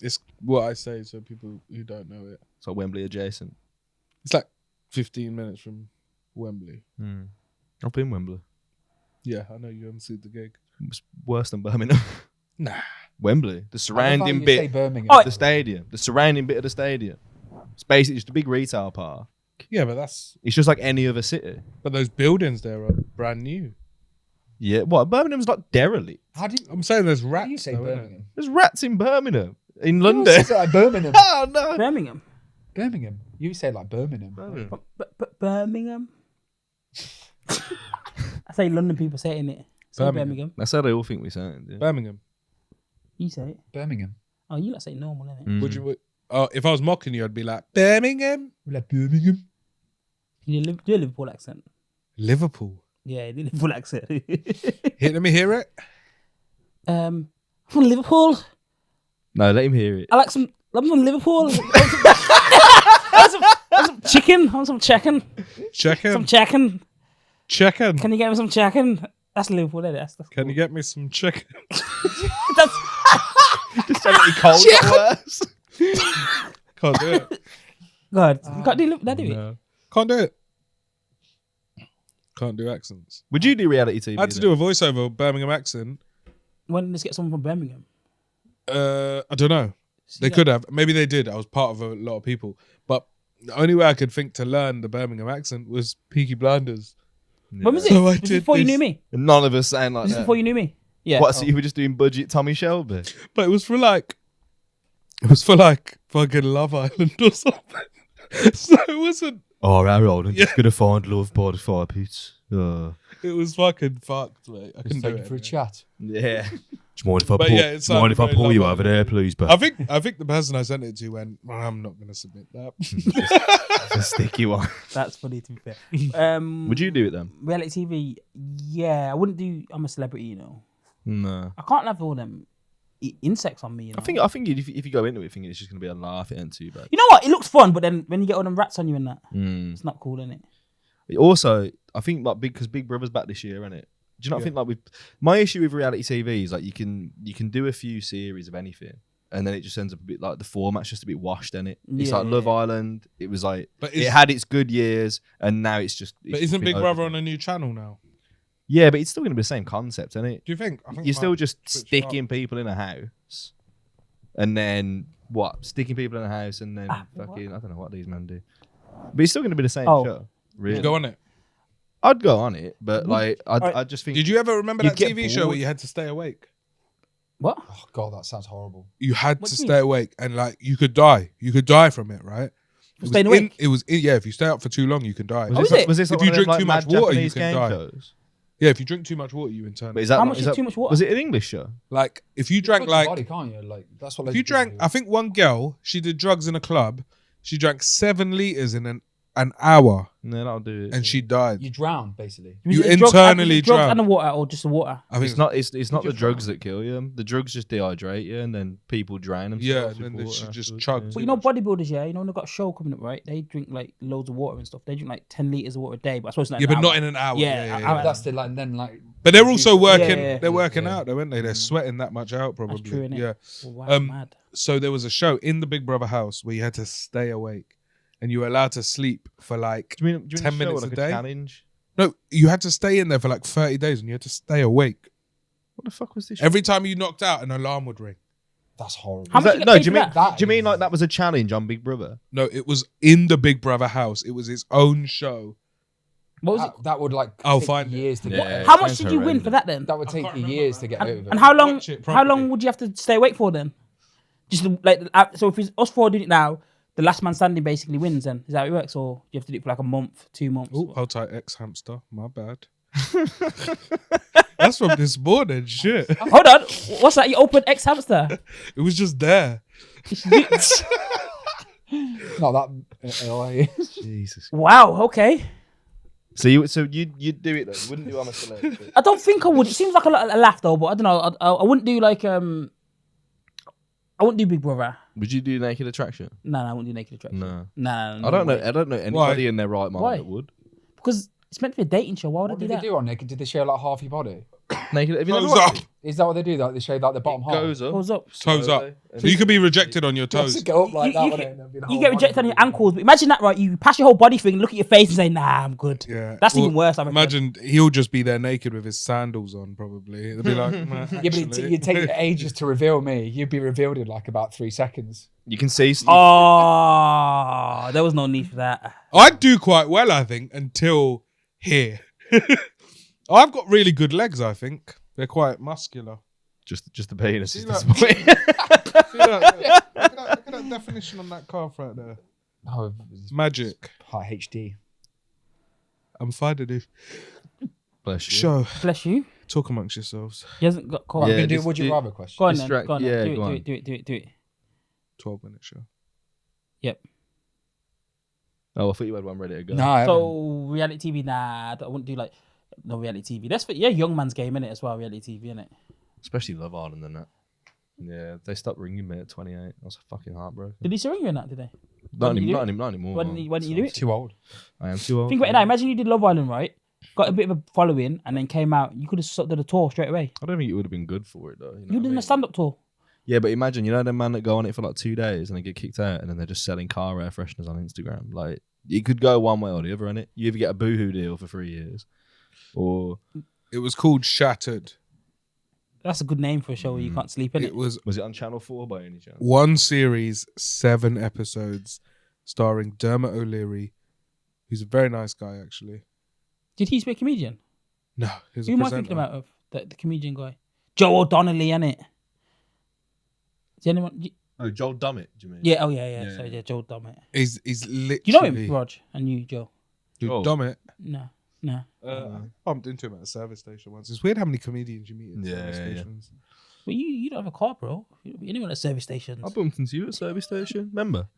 It's what I say, so people who don't know it. So Wembley adjacent. It's like 15 minutes from Wembley. I've been Wembley. Yeah, I know you haven't seen the gig. It's worse than Birmingham. Nah. Wembley, the surrounding Say bit, Birmingham. Oh, the stadium, the surrounding bit of the stadium. It's basically just a big retail park. Yeah, but It's just like any other city. those buildings there are brand new. Yeah, what? Birmingham's like derelict. How do you, I'm saying there's how rats. do you say though, innit? Birmingham? There's rats in Birmingham. In You London. say like Birmingham. Oh no. Birmingham. Birmingham. You say like Birmingham. But Birmingham. I say London people say it, innit? Say Birmingham. Birmingham. That's how they all think we sound. Yeah. Birmingham. You say it. Birmingham. Oh, you like say normal, innit? Would you? If I was mocking you, I'd be like Birmingham, We like Birmingham. Can you do a Liverpool accent? Liverpool. Yeah, do a Liverpool accent. Let me hear it. I'm from Liverpool. No, let him hear it. I'm from Liverpool. I want some chicken. I want some chicken. Some chicken. Chicken. Can you get me some chicken? That's Liverpool, isn't it? That's the Can you get me some chicken? That's Just so that he cold got worse. Can't do it. God. You can't do that, do you? No. Can't do it. Can't do accents. Would you do reality TV? I had to do a voiceover Birmingham accent. Why didn't they just get someone from Birmingham? I don't know. They could have. Maybe they did. I was part of a lot of people. But the only way I could think to learn the Birmingham accent was Peaky Blinders. When was it? So I Was it did before you this. knew me? None of us sound like Was it that. before you knew me? Yeah. What? So you were just doing budget Tommy Shelby? But it was for fucking Love Island or something. So it wasn't. Oh, Harold, I'm Yeah. just gonna find love by the fire pits. It was fucking fucked, mate. I couldn't do Take it. you for a anyway. chat. Yeah. Do you mind if I But pull, yeah, it do you mind if I sounded pull very you Love over there, please? But I think the person I sent it to went, well, I'm not going to submit that. it's a sticky one. That's funny to be fair. Would you do it then? Reality TV? Yeah, I wouldn't do. I'm a celebrity, you know. No. I can't have all them insects on me. You know? I think if you go into it thinking it's just gonna be a laugh, it ain't too bad. You know what? It looks fun, but then when you get all them rats on you and that, it's not cool, innit? Also, I think like because Big Brother's back this year, isn't it? Do you not think like my issue with reality TV is like you can do a few series of anything, and then it just ends up a bit like the format's just a bit washed, isn't it? It's like Love Island. It was like it had its good years, and now it's just. But isn't Big Brother on a new channel now? Yeah, but it's still going to be the same concept, isn't it? Do you think? I think You're it still might just switch sticking people in a house, and then what? Sticking people in a house, and then fucking I don't know what these men do. But it's still going to be the same show. Really? Go on it. I'd go on it, but like I just think. Did you ever remember You'd that get TV show bored. where you had to stay awake? What? Oh God, that sounds horrible. You had What to do you stay awake, and like you could die. You could die from it, right? Staying awake? Yeah. If you stay up for too long, you can die. is it? Was this If like you one of drink them, too like, much mad water, you Japanese can game die. shows? Yeah, if you drink too much water, you internalize. But is that How like- much is is that- too much water? Was it an English show? Like if you drank Fuck like your body, can't you? Like that's what. if you drank, I think one girl, she did drugs in a club. She drank 7 liters in an hour, No, that'll do it. and she died. you drown basically. You Was it drugs- internally drugs drown. and the water, or just the water? I think It's not the drugs that kill you. The drugs just dehydrate you, and then people drown themselves. Yeah, with and then they water should just afterwards, chug. yeah. But you know, bodybuilders, yeah, you know, they've got a show coming up, right? They drink like loads of water and stuff. They drink like 10 liters of water a day, but I suppose not. Yeah, an but not hour. in an hour. Yeah, Yeah. That's the like. And then like. But they're also working. Yeah. They're working Yeah. out, though, aren't they? They're sweating that much out, probably. That's true, innit? Yeah. Well, wow, Um, mad. So there was a show in the Big Brother house where you had to stay awake, and you were allowed to sleep for like Do you mean 10 a show minutes like a day? challenge? No, you had to stay in there for like 30 days, and you had to stay awake. What the fuck was this? Every time you knocked out, an alarm would ring. That's horrible. How much you get paid do you for mean that? do you mean like that was a challenge on Big Brother? No, it was in the Big Brother house. It was its own show. What was it? That would like. I'll take find you it. years to Yeah. get. How it much sounds did you win horrendous. for that then? That would take you remember, years to man. get over. And how long? Watch it How properly. long would you have to stay awake for then? Just like so, if it's us four doing it now, the last man standing basically wins. Then is that how it works, or you have to do it for like a month, 2 months? Oh, hold tight, ex-hamster. My bad. That's from this morning. Shit. Hold on, what's that? You opened X hamster? It was just there. Not that. Jesus. Wow. Okay. So you'd do it though. You wouldn't do I'm a Celeb. I don't think I would. It seems like a laugh though, but I don't know. I wouldn't do like I wouldn't do Big Brother. Would you do Naked Attraction? No, I wouldn't do Naked Attraction. No. No. I don't know anybody in their right mind Why? that would. Because it's meant to be a dating show. Why would What I do did that? they do on Naked? Did they show like half your body? Naked. Have you never Toes up. watched it? Is that what they do? Like they show like the bottom half. Goes up. Goes up. Toes up. So you could be rejected on your Just toes. go up like You- that. you wouldn't get- it? And then be the You whole get body rejected on your moving. ankles. But imagine that, right? You pass your whole body thing and look at your face and say, "Nah, I'm good." Yeah. That's Well, even worse. I reckon. Imagine he'll just be there naked with his sandals on, probably. It'll be like, nah, Yeah, but actually. you'd take ages to reveal me. You'd be revealed in like about 3 seconds. You can see. Oh, there was no need for that. I'd do quite well, I think, until here. I've got really good legs, I think. They're quite muscular. Just the penis. See is that? disappointing. See that? Look at that definition on that calf right there. Oh, It's magic. high HD. I'm finding it. Bless you. Show. Bless you. Talk amongst yourselves. He hasn't got caught. Yeah, Can you do this- would you the- rather question? Go on then. Distract- Go on then. yeah, Do go on. it. Do it. 12-minute show. Yep. Oh, I thought you had one ready to go. No, I haven't. So reality TV, nah, I wouldn't do like no reality TV. That's for young man's game, innit? As well, reality TV, innit? Especially Love Island and that. Yeah, they stopped ringing me at 28. I was fucking heartbroken. Did he ring you in that? Did they? Not did you do anymore. Why didn't you do it? Too old. I am too old. Think about it now. Imagine you did Love Island, right? Got a bit of a following, and then came out. You could have done a tour straight away. I don't think it would have been good for it though. You know You what I did mean? a stand-up tour. Yeah, but imagine, you know, them man that go on it for like 2 days and they get kicked out and then they're just selling car air fresheners on Instagram. Like, it could go one way or the other, innit? You either get a boohoo deal for 3 years or. It was called Shattered. That's a good name for a show where you can't sleep in It it. was Was it on Channel 4 by any chance? one series, 7 episodes, starring Dermot O'Leary, who's a very nice guy, actually. Did he used to be a comedian? No, he was Who a am I presenter. thinking about of the comedian guy? Joe O'Donnelly, innit? Is anyone? Oh, Joel Dummett, do you mean? Yeah. Oh yeah. Yeah, So yeah, Joe Dummett. He's literally. Do you know him, Rog? And you, Joe? Who, Oh. Dummett? No. I bumped into him at a service station once. It's weird how many comedians you meet at Yeah, service yeah, yeah. stations. But you don't have a car, bro. You don't be anyone at service stations. I bumped into you at a service station. Remember?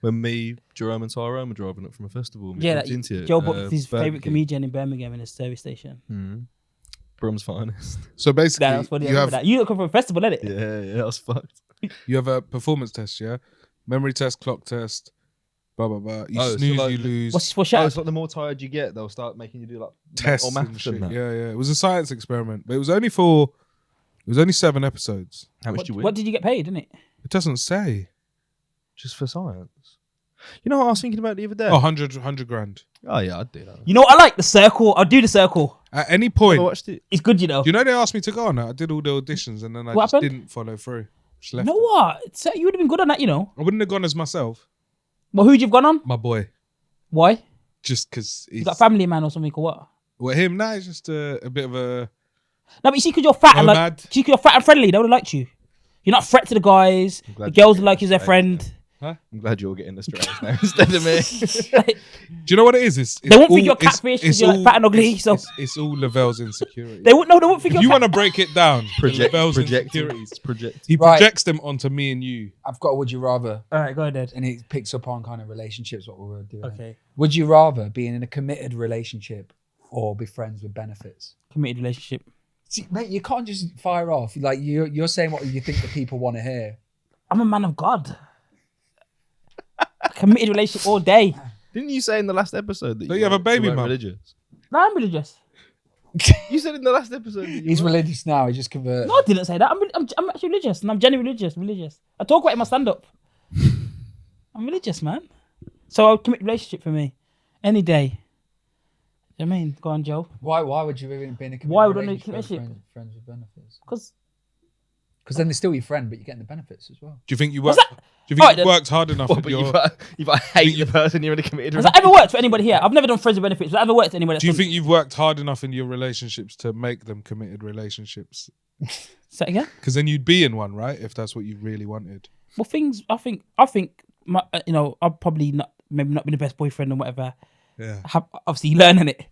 When me, Jerome and Tyrone were driving up from a festival. And we Yeah, bumped that, into you, Joe booked his Burger favorite King. comedian in Birmingham in a service station. Brum's finest. So basically, That was funny. I you remember have that. You come from a festival, innit? Yeah, that was fucked. you have a performance test, yeah, memory test, clock test, blah blah blah. You Oh, so snooze, like you the- lose. What's for Oh, shout? it's like the more tired you get, they'll start making you do like Tests or maths and shit. and that. Yeah. It was a science experiment, but it was only 7 episodes. How much do you win? What did you get paid, didn't it? It doesn't say. Just for science. You know what I was thinking about the other day? Oh, 100 grand. Oh yeah, I'd do that. You know what I like? The circle. I'll do the circle. At any I point, watched it. It's good, you know. you know, they asked me to go on that. I did all the auditions, and then I What just happened? didn't follow through. Just You left know it. what? So you would have been good on that, you know. I wouldn't have gone as myself. Well, who'd you've gone on? My boy, Why? just because You he's got family man or something or what? well, him. Nah, he's just a bit of a No, but you see, because you're fat and like, nomad. see, 'cause you're fat and friendly, they would have liked you. You're not threat to the guys. The glad girls you would like you as their straight, friend. I'm glad you're getting the straight now instead of me. Do you know what it is? It's They won't think all- you're catfish 'cause it's you're, like, all- fat and ugly, so- it's all Lovell's insecurity. They won't think If you're you fat. want to break it down, Lovell's insecurities. He Right. projects them onto me and you. I've got a would you rather, All right, go ahead. and it picks up on kind of relationships, what we were doing. Okay. Would you rather be in a committed relationship or be friends with benefits? Committed relationship. See, mate, you can't just fire off. Like you're saying what you think the people want to hear. I'm a man of God. Committed relationship all day. Didn't you say in the last episode that Don't you have a baby weren't mum? religious? No, I'm religious. You said in the last episode that you He's weren't. religious now. He just converted. No, I didn't say that. I'm actually religious, and I'm genuinely religious. I talk about it in my stand-up. I'm religious, man. So a committed relationship for me, any day. You know what I mean, go on, Joe. Why would you even be in a committed Why would I need relationship with commitment? friends with benefits? Because Because then they're still your friend, but you're getting the benefits as well. Do you think you What's worked? that? Do you think Alright you then. worked hard enough What, with but your? you've got to hate the person you're in a committed has that ever worked for anybody here? I've never done friends with benefits. Has that ever worked for anybody? Do you think you've worked hard enough in your relationships to make them committed relationships? Say it again? Because then you'd be in one, right? If that's what you really wanted. Well, things. I think I've probably maybe not been the best boyfriend and whatever. Yeah. Obviously learning it,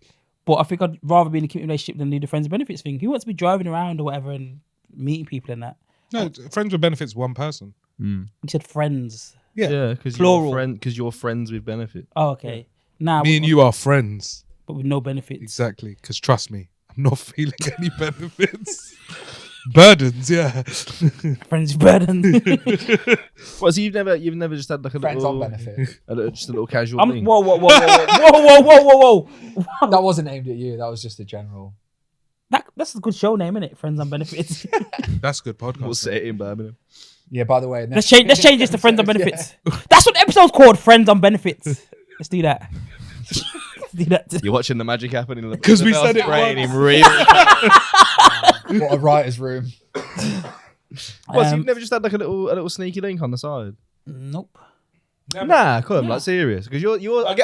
but I think I'd rather be in a committed relationship than do the friends with benefits thing. Who wants to be driving around or whatever and meeting people and that? No, friends with benefits, one person. You said friends. Yeah. because Plural. you're friends with benefit. Oh, okay. Nah, Me and you are friends. but with no benefits. Exactly. Because trust me, I'm not feeling any benefits. Burdens, yeah. Friends with burden. Well, so you've never just had like a Friends on little, benefit. just a little casual thing. Whoa. That wasn't aimed at you. That was just a general. That's a good show name, isn't it? Friends on benefits. That's good podcast. We'll say it in Birmingham. Yeah. By the way, Let's change this to Friends on Benefits. That's what the episode's called, Friends on Benefits. Let's do that. Let's do that. You're watching the magic happen in the 'Cause we said it brain once. in real. What a writer's room. Well, so you've never just had like a little sneaky link on the side? Nope. Nah, come like serious, because you're. I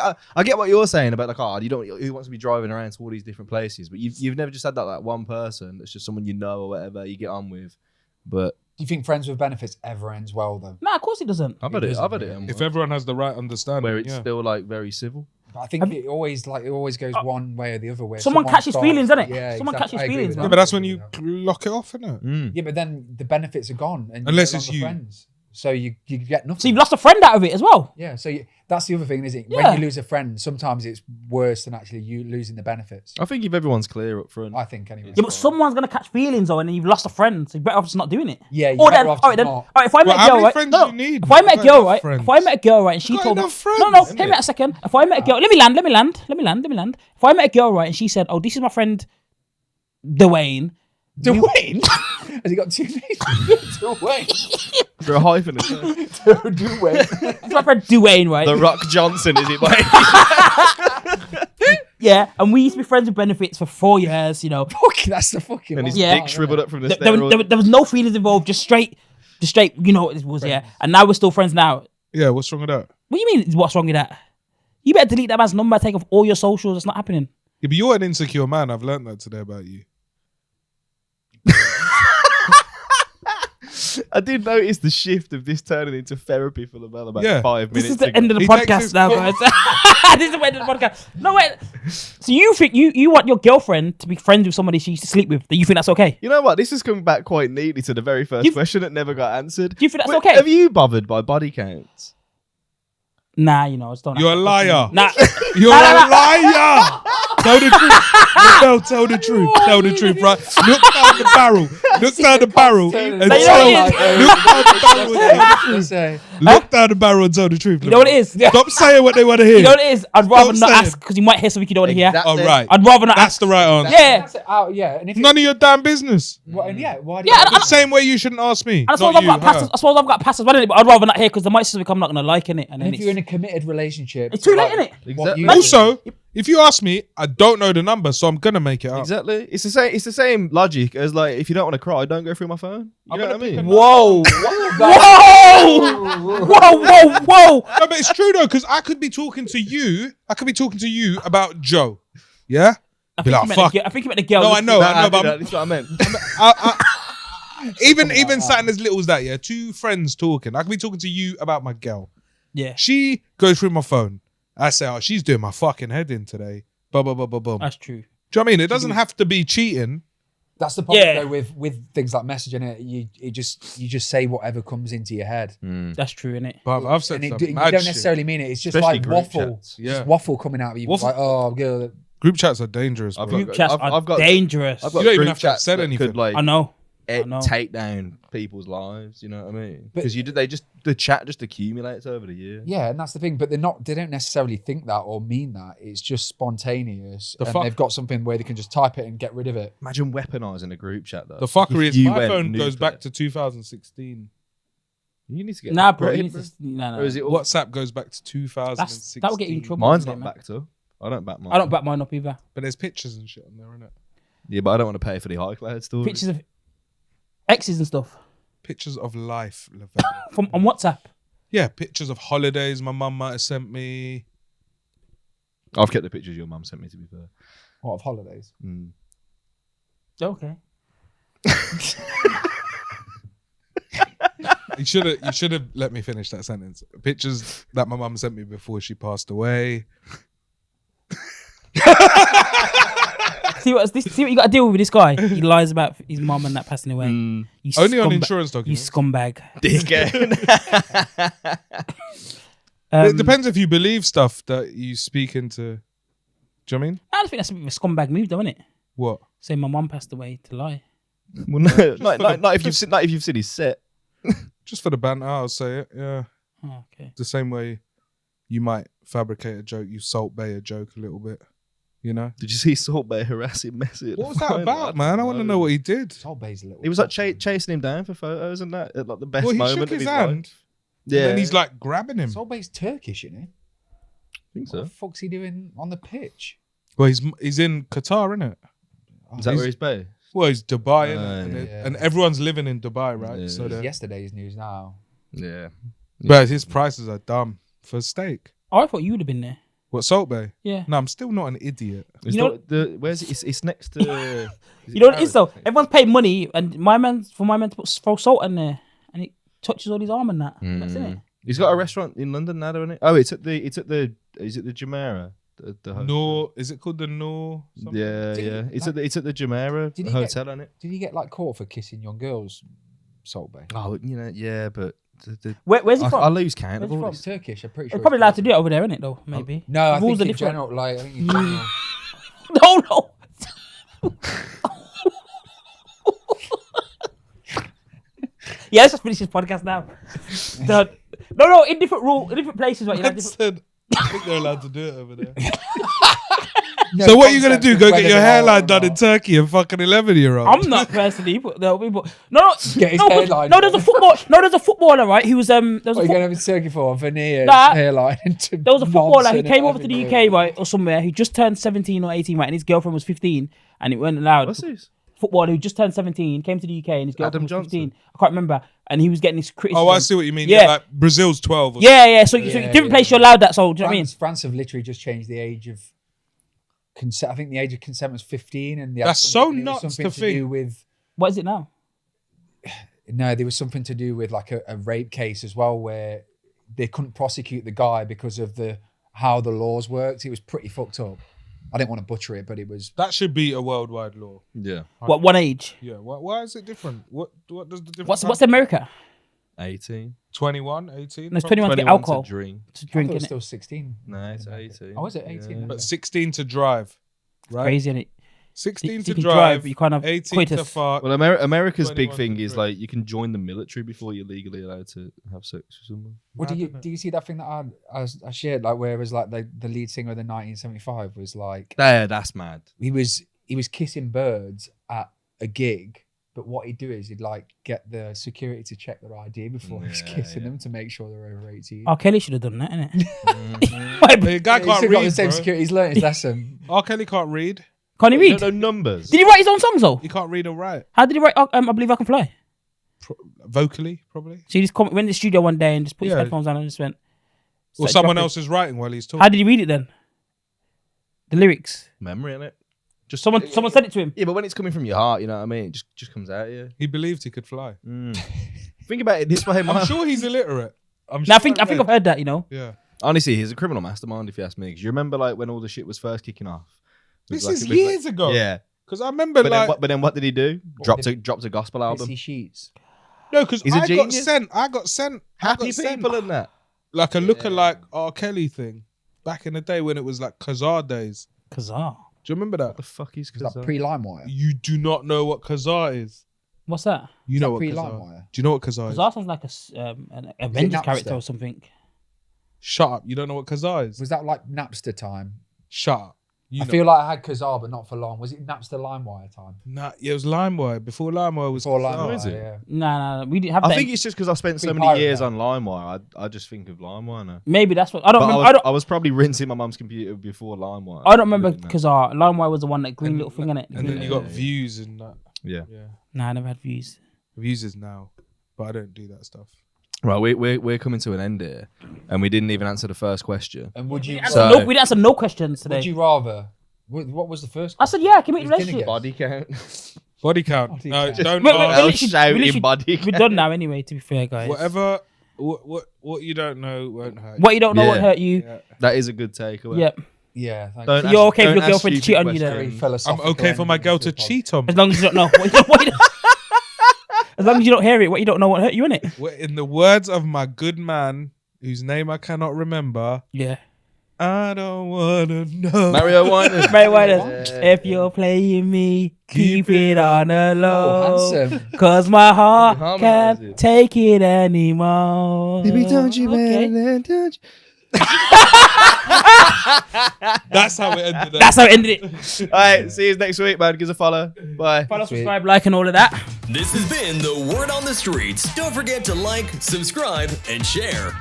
get what you're saying about like, you don't. Who wants to be driving around to all these different places? But you've never just had that like one person that's just someone you know or whatever you get on with. But Do you think friends with benefits ever ends well though? Nah, of course it doesn't. I've had it. doesn't I've had it. really. If everyone has the right understanding, where it's yeah. still like very civil. I think it always goes one way or the other way. Someone catches starts- feelings, innit? Yeah, Someone exactly. catches I agree feelings, with man. Yeah, that. but that's when you lock it off, isn't it? Yeah, but then the benefits are gone, and Unless you're no it's longer you. friends. So you get nothing. So you've lost a friend out of it as well. Yeah, so that's the other thing, isn't it? Yeah. When you lose a friend, sometimes it's worse than actually you losing the benefits. I think if everyone's clear up front. I think anyway. Yeah, but someone's gonna catch feelings though, and then you've lost a friend. So you better off just not doing it. Yeah, you Or better then, off all right, then, just all not. right. If I met Well, a how girl, many right? friends No, do you need? if I met a You've girl, got right? enough If I met a girl, right, and she You've got told me, enough no, friends, hear me out a second. If I met a girl, let me land. If I met a girl, right, and she said, "Oh, this is my friend, Dwayne." Dwayne? Has he got two names? Dwayne. Is there a hyphen? Is there? Dwayne. It's my friend Dwayne, right? The Rock Johnson, is it, mate? Yeah, and we used to be friends with benefits for 4 years. You know, Fuck, that's the fucking And his one. Yeah. dick shriveled up from the there steroids. was no feelings involved, just straight. You know what it was, yeah. And now we're still friends now. Yeah, what's wrong with that? What do you mean? What's wrong with that? You better delete that man's number, take off all your socials. It's not happening. Yeah, but you're an insecure man. I've learned that today about you. I did notice the shift of this turning into therapy for Lovell about Yeah. 5 minutes This is the ago. end of the He takes podcast his- now, guys. This is the end of the podcast. No, wait. So you think you want your girlfriend to be friends with somebody she used to sleep with? Do you think that's okay? You know what? This is coming back quite neatly to the very first You've- question that never got answered. Do you think that's Wait, okay? Have you bothered by body counts? Nah, I just don't. You're a liar. Nah. You're a liar. Tell the truth. Lovell, tell the truth. Tell the truth, right? Look down the barrel. Look down the barrel and Say tell. it is. Look down the barrel and tell the truth. Say, Look down the barrel and tell the truth. You know what it is? Stop saying what they want to hear. You know what it is? I'd rather Stop not saying. ask because you might hear something you don't want to hear. Exactly. All right. I'd rather not That's ask. the right answer. Yeah. that's it out, yeah. And if None of your damn business. and yeah, why do Yeah, you The same way you shouldn't ask me. And I suppose not I've you, got passes. her. I suppose I've got passes running it, but I'd rather not hear because there might be something I'm not gonna like in it. And then And if you're in a committed relationship, It's too late, like, innit? what Exactly. you- Also, if you ask me, I don't know the number, so I'm gonna make it up. Exactly. It's the same. It's the same logic as like if you don't want to cry, don't go through my phone. You know what I mean? whoa, whoa. No, but it's true though, because I could be talking to you. I could be talking to you about Joe. Yeah. I Be think, like, you meant fuck. the, I think you meant the girl. No, I know, but That's what I meant. even something as little as that. Yeah, two friends talking. I could be talking to you about my girl. Yeah, She goes through my phone. I say, oh, she's doing my fucking head in today. Blah blah blah blah blah. that's true. Do you know what I mean? It doesn't have to be cheating. That's the problem Yeah. though with things like messaging. You just say whatever comes into your head. That's true, innit? But I've said And some you mad don't shit. necessarily mean it. It's just Especially like group waffle. chats. Yeah. Just waffle coming out of you. Waffle. Like, oh, girl. Group chats are dangerous. Bro. Group chats are I've got- dangerous. I've got You don't even group have to have chats said that anything. Could, like, I know. I know. take down people's lives. You know what I mean? But- Because the chat just accumulates over the year. Yeah, and that's the thing. But they don't necessarily think that or mean that. It's just spontaneous. The And fuck- they've got something where they can just type it and get rid of it. Imagine weaponizing a group chat though. The fuckery If is you my went phone goes nuclear. back to 2016. You need to get Nah, bro. upgraded, You need to, no. Or is it all, WhatsApp goes back to 2016. That will get you in trouble. mine's mate, not man. backed up. I don't back mine. I don't back mine up either. But there's pictures and shit on there, isn't it? Yeah, but I don't want to pay for the iCloud storage. Pictures of exes and stuff Pictures of life, Lovell. from on WhatsApp. Yeah, pictures of holidays my mum might have sent me. I've kept the pictures your mum sent me. To be fair. What, of holidays? Mm. Okay. You should have let me finish that sentence. Pictures that my mum sent me before she passed away. See what you got to deal with this guy. He lies about his mum and that passing away. You Only on scumbag- insurance You documents. scumbag. Dickhead. It depends if you believe stuff that you speak into. Do you know what I mean? I just think that's a bit of a scumbag move, though, isn't it? What? Say my mum passed away to lie. Well, no, not if you've seen his set. Just for the banter, I'll say it. Yeah. Oh, okay. The same way you might fabricate a joke, you Salt Bay a joke a little bit. You know? Did you see Salt Bay harassing Messi? What was that about, man? I want to know what he did. Salt Bay's a little. He was like chasing him down for photos and that at like the best Well, he moment shook of his life. hand. Yeah, And then he's like grabbing him. Salt Bay's Turkish, isn't he? I think What so. the fuck's he doing on the pitch? Well, he's in Qatar, isn't it? Is that where he's based? Well, he's Dubai, innit? yeah. And everyone's living in Dubai, right? Yeah. So It's the- yesterday's news now. Yeah. but his prices are dumb for steak. Oh, I thought you would have been there. What, Salt Bay? Yeah. No, I'm still not an idiot. It's You know- where's it? It's next to. You know what it is, though? Everyone's paid money, and my man to throw salt in there, and it touches all his arm and that. That's in it. He's got a restaurant in London now, doesn't he? Oh, it's at the. Is it the Jumeirah? The hotel? Noor, is it called the Noor? something? Yeah, Did he- yeah. It's at the Jumeirah Did he hotel, isn't it? Did he get like caught for kissing young girls? Salt Bay. Oh, yeah, but Where's he from? I lose count of Where's he all from? this. Turkish. I'm pretty They're sure. probably it's allowed to Turkish. do it over there, isn't it? Though maybe. No, I The rules think are in different. general, like I think in general. No. Yeah, let's just finish this podcast now. Done. No, in different places, right? You know, I different... said, I think they're allowed to do it over there. No So what are you going to concept do? of Go whether get your they're hairline or done in not. Turkey and fucking 11-year-old? I'm not personally, but there'll be. But no, Get his no, hairline no. There's a done. football. No, there's a footballer, right? He was There was What a are you going to have in Turkey for? A veneer, Nah. hairline. Into There was a footballer who came over to the nonsense UK, right, or somewhere, who just turned 17 or 18, right, and his girlfriend was 15, and it weren't allowed. What's this? Footballer who just turned 17, came to the UK, and his girlfriend Adam was 15. Johnson. I can't remember, and he was getting this criticism. Oh, I see what you mean. Yeah. Yeah, like Brazil's 12. Or Yeah. So, so Yeah, different place you're allowed that. So, do you know what I mean? France have literally just changed the age of consent. I think the age of consent was 15, and they had That's something- so it was nuts something to do think. with. What is it now? No, there was something to do with like a rape case as well, where they couldn't prosecute the guy because of how the laws worked. It was pretty fucked up. I didn't want to butcher it, but it was. That should be a worldwide law. Yeah. What one age? Yeah. Why is it different? What does the difference? What's America? 18. 21, 18? No, it's 21 to get 21 alcohol to drink. to I drink. thought it was Innit? still 16. No, it's 18. Oh, is it 18? But 16 to drive, right? Crazy, innit? 16 You to can drive, you can't have 18 to coitus. fart. Well, America's big 21 thing to is drink. like you can join the military before you're legally allowed to have sex with someone. Well, Mad, do isn't it? you see that thing that I shared? Like, where it was like the lead singer of the 1975 was like Yeah, that's mad. he was kissing birds at a gig, but what he'd do is he'd like get the security to check their ID before he was Yeah, kissing yeah. them to make sure they're over 18. R. Kelly should have done that, innit? The guy He's can't still got the read, same bro. security. He's learned his lesson. R. Kelly can't read. Can't he You read? don't know numbers. Did he write his own songs though? He can't read or write. How did he write? I believe I can fly. Vocally, probably. So he just went in the studio one day and just put his Yeah. headphones on and just went. Or started someone dropping. else is writing while he's talking. How did he read it then? The lyrics. Memory in it. Just Someone said it to him. Yeah, but when it's coming from your heart, you know what I mean. It just comes out of you. He believed he could fly. Think about it this way, I'm man. sure he's illiterate. Now I think I've heard that. You know. Yeah. Honestly, he's a criminal mastermind, if you ask me. Because you remember, like, when all the shit was first kicking off. This Like, is it was like- years ago. Yeah. Because I remember But, like then what did he do? Dropped a gospel album. Pissy sheets. no, because He's a I got genius. sent. I Happy got sent people in that. like a lookalike R. Kelly thing back in the day when it was like Kazaa days. Kazaa. Do you remember that? What the fuck is Was that Kazaa? pre-LimeWire? You do not know what Kazaa is. What's that? You Is know that what pre-LimeWire? Do you know what Kazaa is? Kazaa sounds like an Avengers character Napster? or something. Shut up. You don't know what Kazaa is? Was that like Napster time? Shut up. You I know. feel like I had Kazaa, but not for long. Was it Napster LimeWire time? Nah, yeah, it was LimeWire. Before LimeWire was Before Kazaa. LimeWire, is it? yeah. No, we didn't have I that. think it's just because I spent so Big many pirate years now. on LimeWire. I just think of LimeWire now. Maybe that's what I don't But remember. I was probably rinsing my mum's computer before LimeWire. I don't remember Really, no. Kazaa. LimeWire was the one that green And- little thing in it. And then you got views and that. Yeah. Yeah. Nah, I never had views. Views is now. But I don't do that stuff. Right, we're coming to an end here, and we didn't even answer the first question. And would you? So- We didn't answer no questions today. Would you rather? What was the first? I said, yeah, committed Who's gonna relationship. get- Body count. Body count. Body No, count. don't Wait, ask. I'll literally- shout we in literally- body. We're done now anyway, to be fair, guys. Whatever. What you don't know won't hurt. What you don't know won't Yeah. hurt you. Yeah. That is a good takeaway. Yep. Yeah, thanks. Don't So you're okay don't for your ask girlfriend to cheat stupid on you then? Very questions. I'm philosophical. okay for my ending girl to to the pod. cheat on me. As long as you don't know. As long as you don't hear it, what you don't know won't hurt you, innit? In the words of my good man, whose name I cannot remember, Yeah. I don't wanna know. Mario Winans. Right, if you're playing me, keep it on the low. Oh, handsome. Cause my heart Harmonise can't it. take it anymore. Baby, don't you, Okay. man, don't you? That's how it ended. That's how it ended it. All right, see you next week, man. Give us a follow. Bye. Follow, Sweet. subscribe, like, and all of that. This has been the Word on the Streets. Don't forget to like, subscribe, and share.